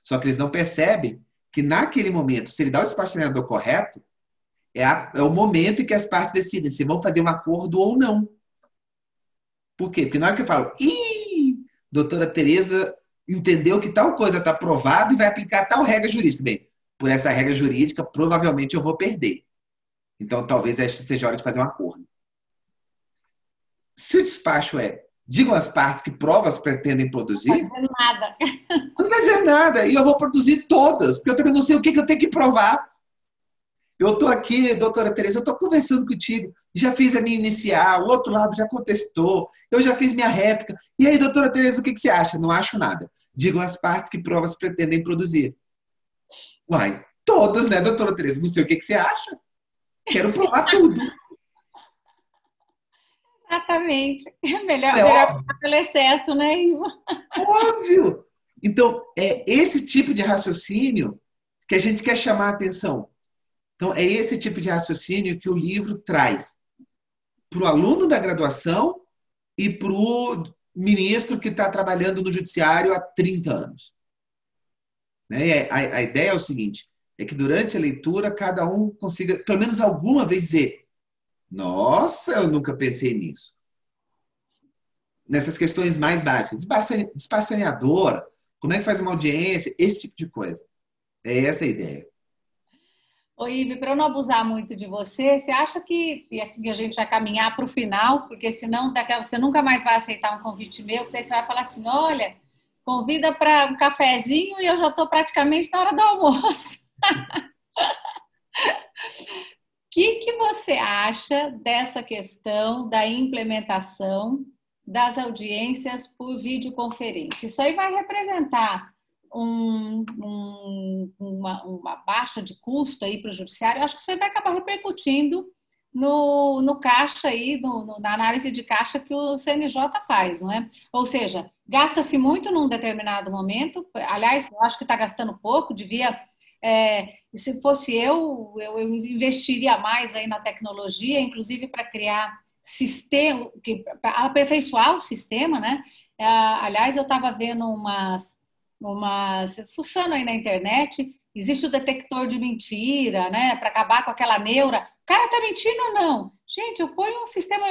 Só que eles não percebem que, naquele momento, se ele dá o despacho saneador correto, é o momento em que as partes decidem se vão fazer um acordo ou não. Por quê? Porque na hora que eu falo, doutora Tereza entendeu que tal coisa está provada e vai aplicar tal regra jurídica. Bem, por essa regra jurídica, provavelmente eu vou perder. Então, talvez seja hora de fazer um acordo. Se o despacho digam às partes que provas pretendem produzir... Não está dizendo nada. Não está dizendo nada. E eu vou produzir todas, porque eu também não sei o que eu tenho que provar. Eu estou aqui, doutora Tereza, eu estou conversando contigo, já fiz a minha inicial, o outro lado já contestou, eu já fiz minha réplica. E aí, doutora Tereza, o que você acha? Não acho nada. Digam às partes que provas pretendem produzir. Uai, todas, né, doutora Tereza? Não sei o que você acha. Quero provar tudo. Exatamente. Melhor Óbvio. passar pelo excesso, né, Ivo? Óbvio. Então, é esse tipo de raciocínio que a gente quer chamar a atenção. Então, é esse tipo de raciocínio que o livro traz para o aluno da graduação e para o ministro que está trabalhando no judiciário há 30 anos. Né? A ideia é o seguinte, é que durante a leitura cada um consiga, pelo menos alguma vez, dizer: nossa, eu nunca pensei nisso. Nessas questões mais básicas. Despacho saneador, como é que faz uma audiência, esse tipo de coisa. É essa a ideia. Ô, Ive, para eu não abusar muito de você, você acha que, e assim a gente vai caminhar para o final, porque senão você nunca mais vai aceitar um convite meu, porque daí você vai falar assim, olha, convida para um cafezinho e eu já estou praticamente na hora do almoço. O que você acha dessa questão da implementação das audiências por videoconferência? Isso aí vai representar uma baixa de custo aí para o judiciário. Eu acho que isso aí vai acabar repercutindo no caixa aí, na análise de caixa que o CNJ faz, não é? Ou seja, gasta-se muito num determinado momento, aliás, eu acho que está gastando pouco, devia... se fosse eu investiria mais aí na tecnologia, inclusive para criar sistema, para aperfeiçoar o sistema, né? Aliás, eu estava vendo funciona aí na internet, existe o detector de mentira, né? Para acabar com aquela neura. O cara tá mentindo ou não? Gente, eu ponho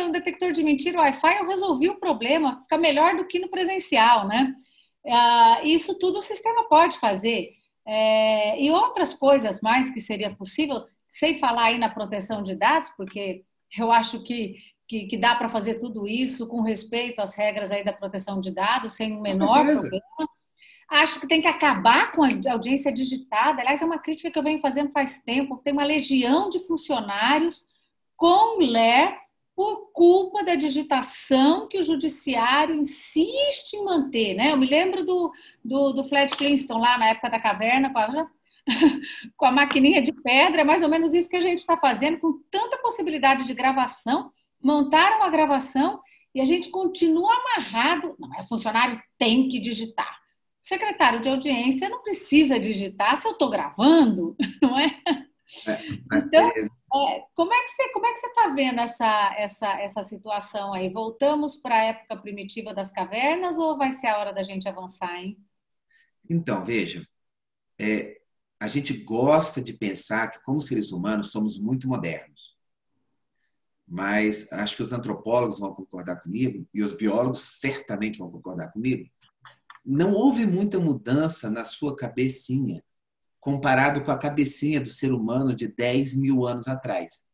um detector de mentira, Wi-Fi, eu resolvi o problema, fica melhor do que no presencial, né? Isso tudo o sistema pode fazer. E outras coisas mais que seria possível, sem falar aí na proteção de dados, porque eu acho que dá para fazer tudo isso com respeito às regras aí da proteção de dados, sem o menor problema. Acho que tem que acabar com a audiência digitada. Aliás, é uma crítica que eu venho fazendo faz tempo. Tem uma legião de funcionários com LER por culpa da digitação que o judiciário insiste em manter, né? Eu me lembro do Fred Flintstone lá na época da caverna, com a maquininha de pedra, é mais ou menos isso que a gente está fazendo, com tanta possibilidade de gravação, montaram a gravação e a gente continua amarrado. Não, o funcionário tem que digitar. O secretário de audiência não precisa digitar se eu estou gravando, não é? Então, como é que você está vendo essa situação aí? Voltamos para a época primitiva das cavernas ou vai ser a hora da gente avançar, hein? Então, veja, a gente gosta de pensar que, como seres humanos, somos muito modernos. Mas acho que os antropólogos vão concordar comigo, e os biólogos certamente vão concordar comigo, não houve muita mudança na sua cabecinha comparado com a cabecinha do ser humano de 10 mil anos atrás.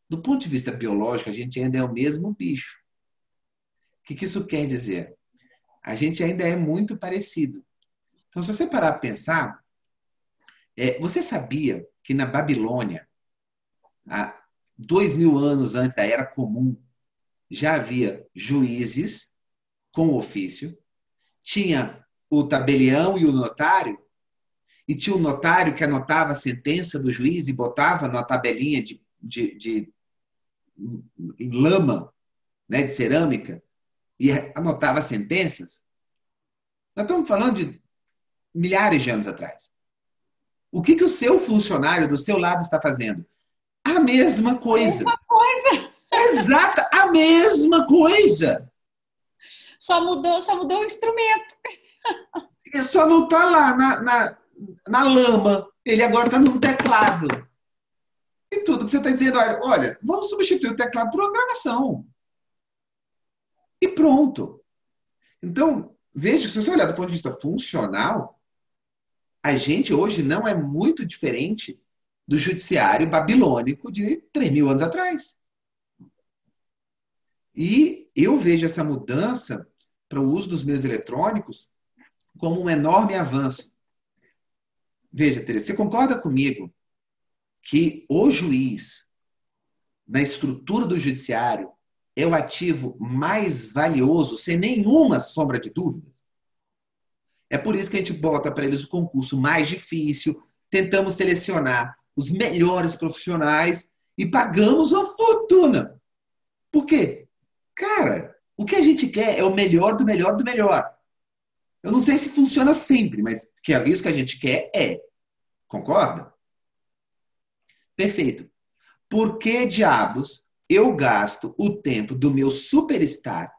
Do ponto de vista biológico, a gente ainda é o mesmo bicho. O que isso quer dizer? A gente ainda é muito parecido. Então, se você parar para pensar, você sabia que na Babilônia, há 2000 anos antes da Era Comum, já havia juízes com ofício, tinha o tabelião e o notário, e tinha o notário que anotava a sentença do juiz e botava numa tabelinha em lama, né, de cerâmica, e anotava as sentenças. Nós estamos falando de milhares de anos atrás. O que o seu funcionário do seu lado está fazendo? A mesma coisa. A mesma coisa. Exata, a mesma coisa. Só mudou o instrumento. Ele só não está lá na lama. Ele agora está no teclado. E tudo que você está dizendo, olha, vamos substituir o teclado por uma gravação. E pronto. Então, veja que se você olhar do ponto de vista funcional, a gente hoje não é muito diferente do judiciário babilônico de 3 mil anos atrás. E eu vejo essa mudança para o uso dos meios eletrônicos como um enorme avanço. Veja, Teresa, você concorda comigo que o juiz, na estrutura do judiciário, é o ativo mais valioso, sem nenhuma sombra de dúvidas? É por isso que a gente bota para eles o concurso mais difícil, tentamos selecionar os melhores profissionais e pagamos uma fortuna. Por quê? Cara, o que a gente quer é o melhor do melhor do melhor. Eu não sei se funciona sempre, mas que é isso que a gente quer Concorda? Perfeito. Por que diabos eu gasto o tempo do meu superstar,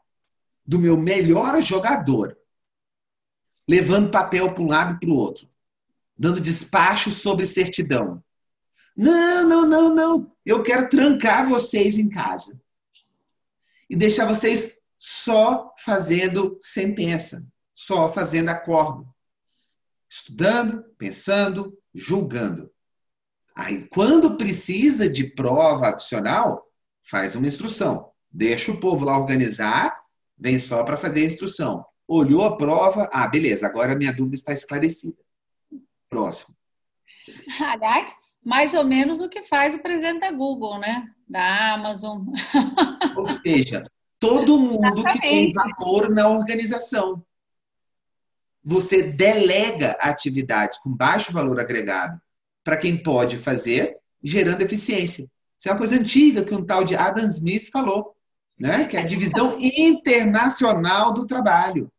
do meu melhor jogador, levando papel para um lado e para o outro, dando despacho sobre certidão? Não. Eu quero trancar vocês em casa e deixar vocês só fazendo sentença, só fazendo acordo, estudando, pensando, julgando. Aí, quando precisa de prova adicional, faz uma instrução. Deixa o povo lá organizar, vem só para fazer a instrução. Olhou a prova, beleza, agora a minha dúvida está esclarecida. Próximo. Aliás, mais ou menos o que faz o presidente da Google, né? Da Amazon. Ou seja, todo mundo que tem valor na organização. Você delega atividades com baixo valor agregado para quem pode fazer, gerando eficiência. Isso é uma coisa antiga que um tal de Adam Smith falou, né? Que é a divisão internacional do trabalho.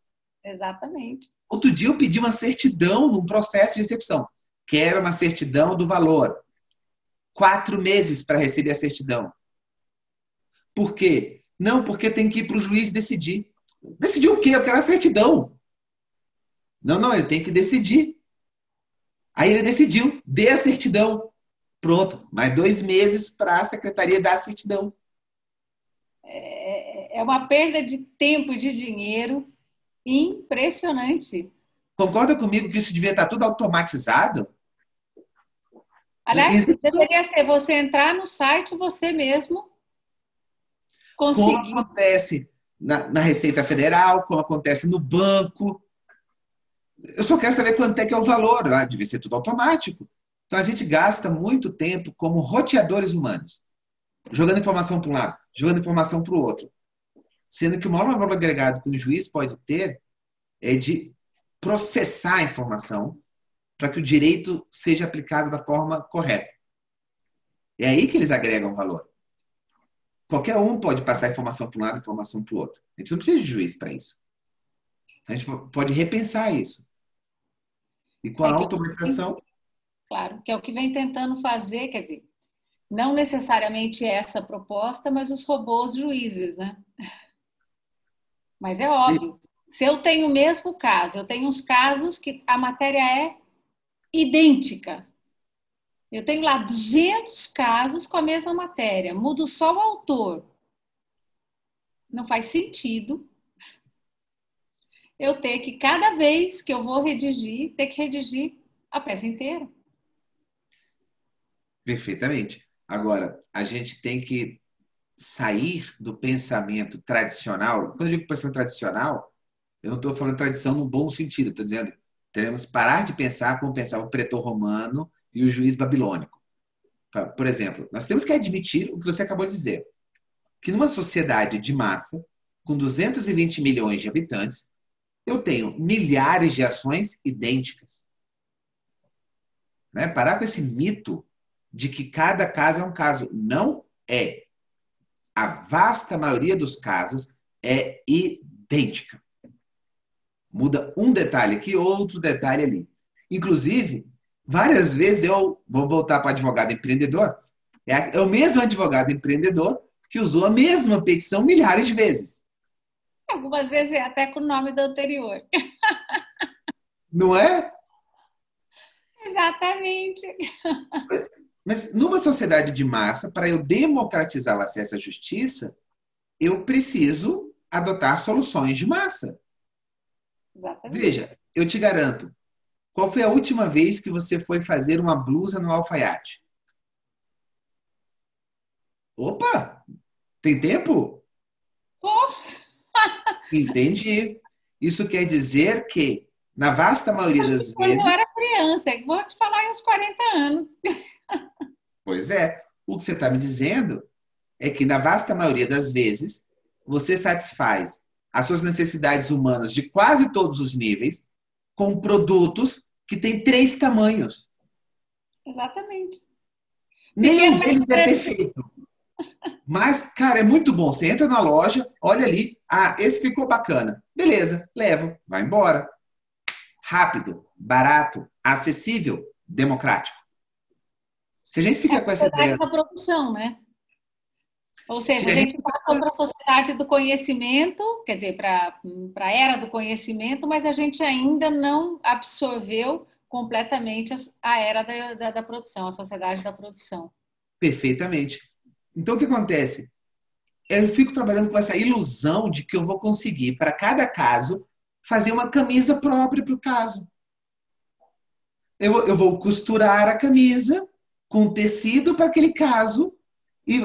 Exatamente. Outro dia eu pedi uma certidão num processo de execução. Quero uma certidão do valor. 4 meses para receber a certidão. Por quê? Não, porque tem que ir para o juiz decidir. Decidir o quê? Eu quero a certidão. Não, ele tem que decidir. Aí ele decidiu, dê a certidão. Pronto, mais 2 meses para a secretaria dar a certidão. É uma perda de tempo e de dinheiro impressionante. Concorda comigo que isso devia estar tudo automatizado? Aliás, deveria ser você entrar no site você mesmo conseguir. Como acontece na Receita Federal, como acontece no banco. Eu só quero saber quanto é que é o valor. Devia ser tudo automático. Então a gente gasta muito tempo como roteadores humanos, jogando informação para um lado, jogando informação para o outro. Sendo que o maior valor agregado que o juiz pode ter é de processar a informação para que o direito seja aplicado da forma correta. É aí que eles agregam valor. Qualquer um pode passar informação para um lado e informação para o outro. A gente não precisa de juiz para isso. A gente pode repensar isso. E com a automatização... Claro, que é o que vem tentando fazer, quer dizer, não necessariamente essa proposta, mas os robôs juízes, né? Mas é óbvio. Se eu tenho o mesmo caso, eu tenho uns casos que a matéria é idêntica. Eu tenho lá 200 casos com a mesma matéria, mudo só o autor. Não faz sentido eu ter que, cada vez que eu vou redigir, ter que redigir a peça inteira. Perfeitamente. Agora, a gente tem que sair do pensamento tradicional. Quando eu digo pensamento tradicional, eu não estou falando tradição no bom sentido, estou dizendo teremos que parar de pensar como pensava o pretor romano e o juiz babilônico. Por exemplo, nós temos que admitir o que você acabou de dizer, que numa sociedade de massa, com 220 milhões de habitantes, eu tenho milhares de ações idênticas. Né? Parar com esse mito de que cada caso é um caso. Não é. A vasta maioria dos casos é idêntica. Muda um detalhe aqui, outro detalhe ali. Inclusive, várias vezes eu vou voltar para advogado empreendedor. É o mesmo advogado empreendedor que usou a mesma petição milhares de vezes. Algumas vezes vem até com o nome do anterior. Não é? Exatamente. Mas numa sociedade de massa, para eu democratizar o acesso à justiça, eu preciso adotar soluções de massa. Exatamente. Veja, eu te garanto, qual foi a última vez que você foi fazer uma blusa no alfaiate? Opa! Tem tempo? Pô, Entendi. Isso quer dizer que, na vasta maioria das quando vezes... eu era criança, vou te falar em uns 40 anos. Pois é, o que você está me dizendo é que, na vasta maioria das vezes, você satisfaz as suas necessidades humanas de quase todos os níveis com produtos que têm 3 tamanhos. Exatamente. Nenhum deles é perfeito. Mas, cara, é muito bom. Você entra na loja, olha ali, ah, esse ficou bacana. Beleza, levo, vai embora. Rápido, barato, acessível, democrático. Se a gente fica com essa ideia... da produção, né? Ou seja, Se a gente passou para a sociedade do conhecimento, quer dizer, para a era do conhecimento, mas a gente ainda não absorveu completamente a era da produção, a sociedade da produção. Perfeitamente. Então, o que acontece? Eu fico trabalhando com essa ilusão de que eu vou conseguir, para cada caso, fazer uma camisa própria para o caso. Eu vou costurar a camisa com tecido para aquele caso e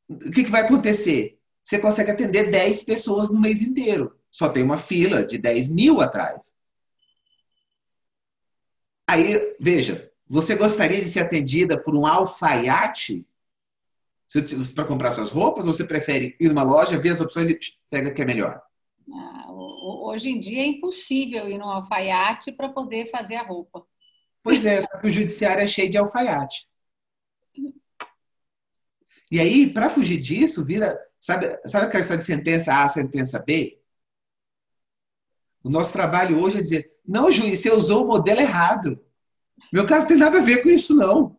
o que vai acontecer? Você consegue atender 10 pessoas no mês inteiro. Só tem uma fila de 10 mil atrás. Aí, veja, você gostaria de ser atendida por um alfaiate para comprar suas roupas? Ou você prefere ir numa loja, ver as opções e pega o que é melhor? Hoje em dia é impossível ir num alfaiate para poder fazer a roupa. Pois é, só que o judiciário é cheio de alfaiate. E aí, para fugir disso, vira... Sabe aquela história de sentença A, sentença B? O nosso trabalho hoje é dizer, não, juiz, você usou o modelo errado. Meu caso não tem nada a ver com isso, não.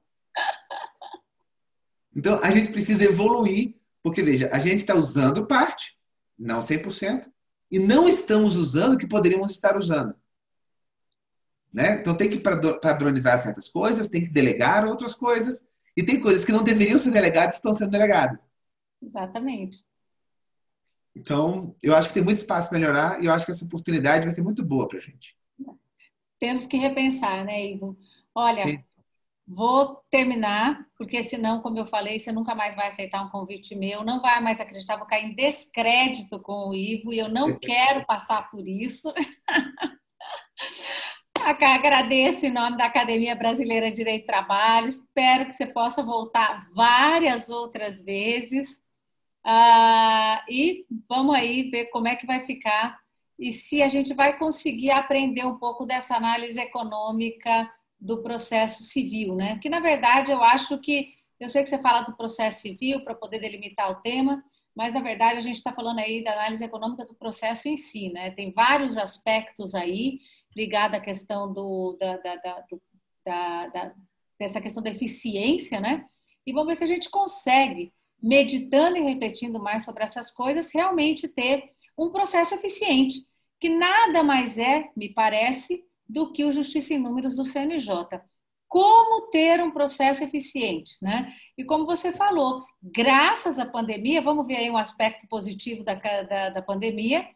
Então, a gente precisa evoluir, porque, veja, a gente está usando parte, não 100%, e não estamos usando o que poderíamos estar usando. Né? Então, tem que padronizar certas coisas, tem que delegar outras coisas, e tem coisas que não deveriam ser delegadas e estão sendo delegadas. Exatamente. Então, eu acho que tem muito espaço para melhorar e eu acho que essa oportunidade vai ser muito boa para a gente. Temos que repensar, né, Ivo? Olha, Sim. Vou terminar, porque senão, como eu falei, você nunca mais vai aceitar um convite meu, não vai mais acreditar, vou cair em descrédito com o Ivo e eu não quero passar por isso. Agradeço em nome da Academia Brasileira de Direito do Trabalho, espero que você possa voltar várias outras vezes e vamos aí ver como é que vai ficar e se a gente vai conseguir aprender um pouco dessa análise econômica do processo civil, né? Que, na verdade, eu acho que... Eu sei que você fala do processo civil para poder delimitar o tema, mas, na verdade, a gente está falando aí da análise econômica do processo em si, né? Tem vários aspectos aí ligados à questão dessa questão da eficiência, né? E vamos ver se a gente consegue, meditando e refletindo mais sobre essas coisas, realmente ter um processo eficiente, que nada mais é, me parece, do que o Justiça em Números do CNJ. Como ter um processo eficiente, né? E como você falou, graças à pandemia, vamos ver aí um aspecto positivo da pandemia,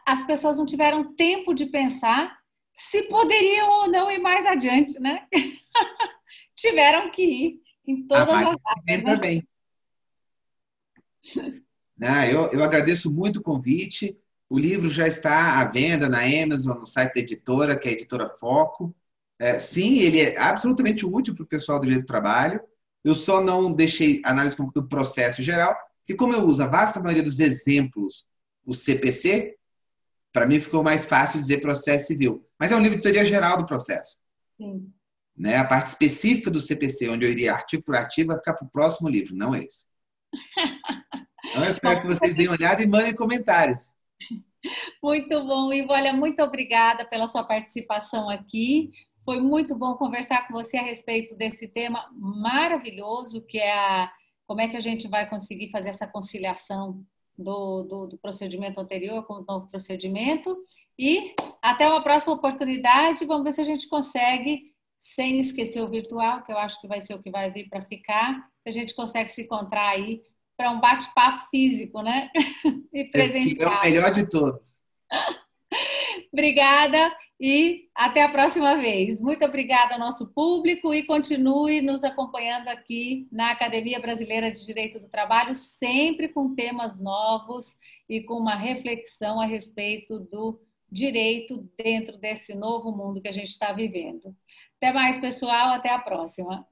as pessoas não tiveram tempo de pensar se poderiam ou não ir mais adiante, né? Tiveram que ir em todas as áreas, né? Também. Eu agradeço muito o convite. O livro já está à venda na Amazon, no site da editora, que é a Editora Foco. Sim, ele é absolutamente útil para o pessoal do direito do trabalho. Eu só não deixei análise do processo geral, porque como eu uso a vasta maioria dos exemplos, o CPC, para mim ficou mais fácil dizer processo civil. Mas é um livro de teoria geral do processo. Sim. Né? A parte específica do CPC, onde eu iria artigo por artigo, vai ficar para o próximo livro, não esse. Então, eu espero que vocês deem uma olhada e mandem comentários. Muito bom, Ivo. Olha, muito obrigada pela sua participação aqui. Foi muito bom conversar com você a respeito desse tema maravilhoso, que é como é que a gente vai conseguir fazer essa conciliação do procedimento anterior com o novo procedimento. E até uma próxima oportunidade. Vamos ver se a gente consegue, sem esquecer o virtual, que eu acho que vai ser o que vai vir para ficar, se a gente consegue se encontrar aí para um bate-papo físico, né? E presencial. É o melhor de todos. Obrigada e até a próxima vez. Muito obrigada ao nosso público e continue nos acompanhando aqui na Academia Brasileira de Direito do Trabalho, sempre com temas novos e com uma reflexão a respeito do direito dentro desse novo mundo que a gente está vivendo. Até mais, pessoal. Até a próxima.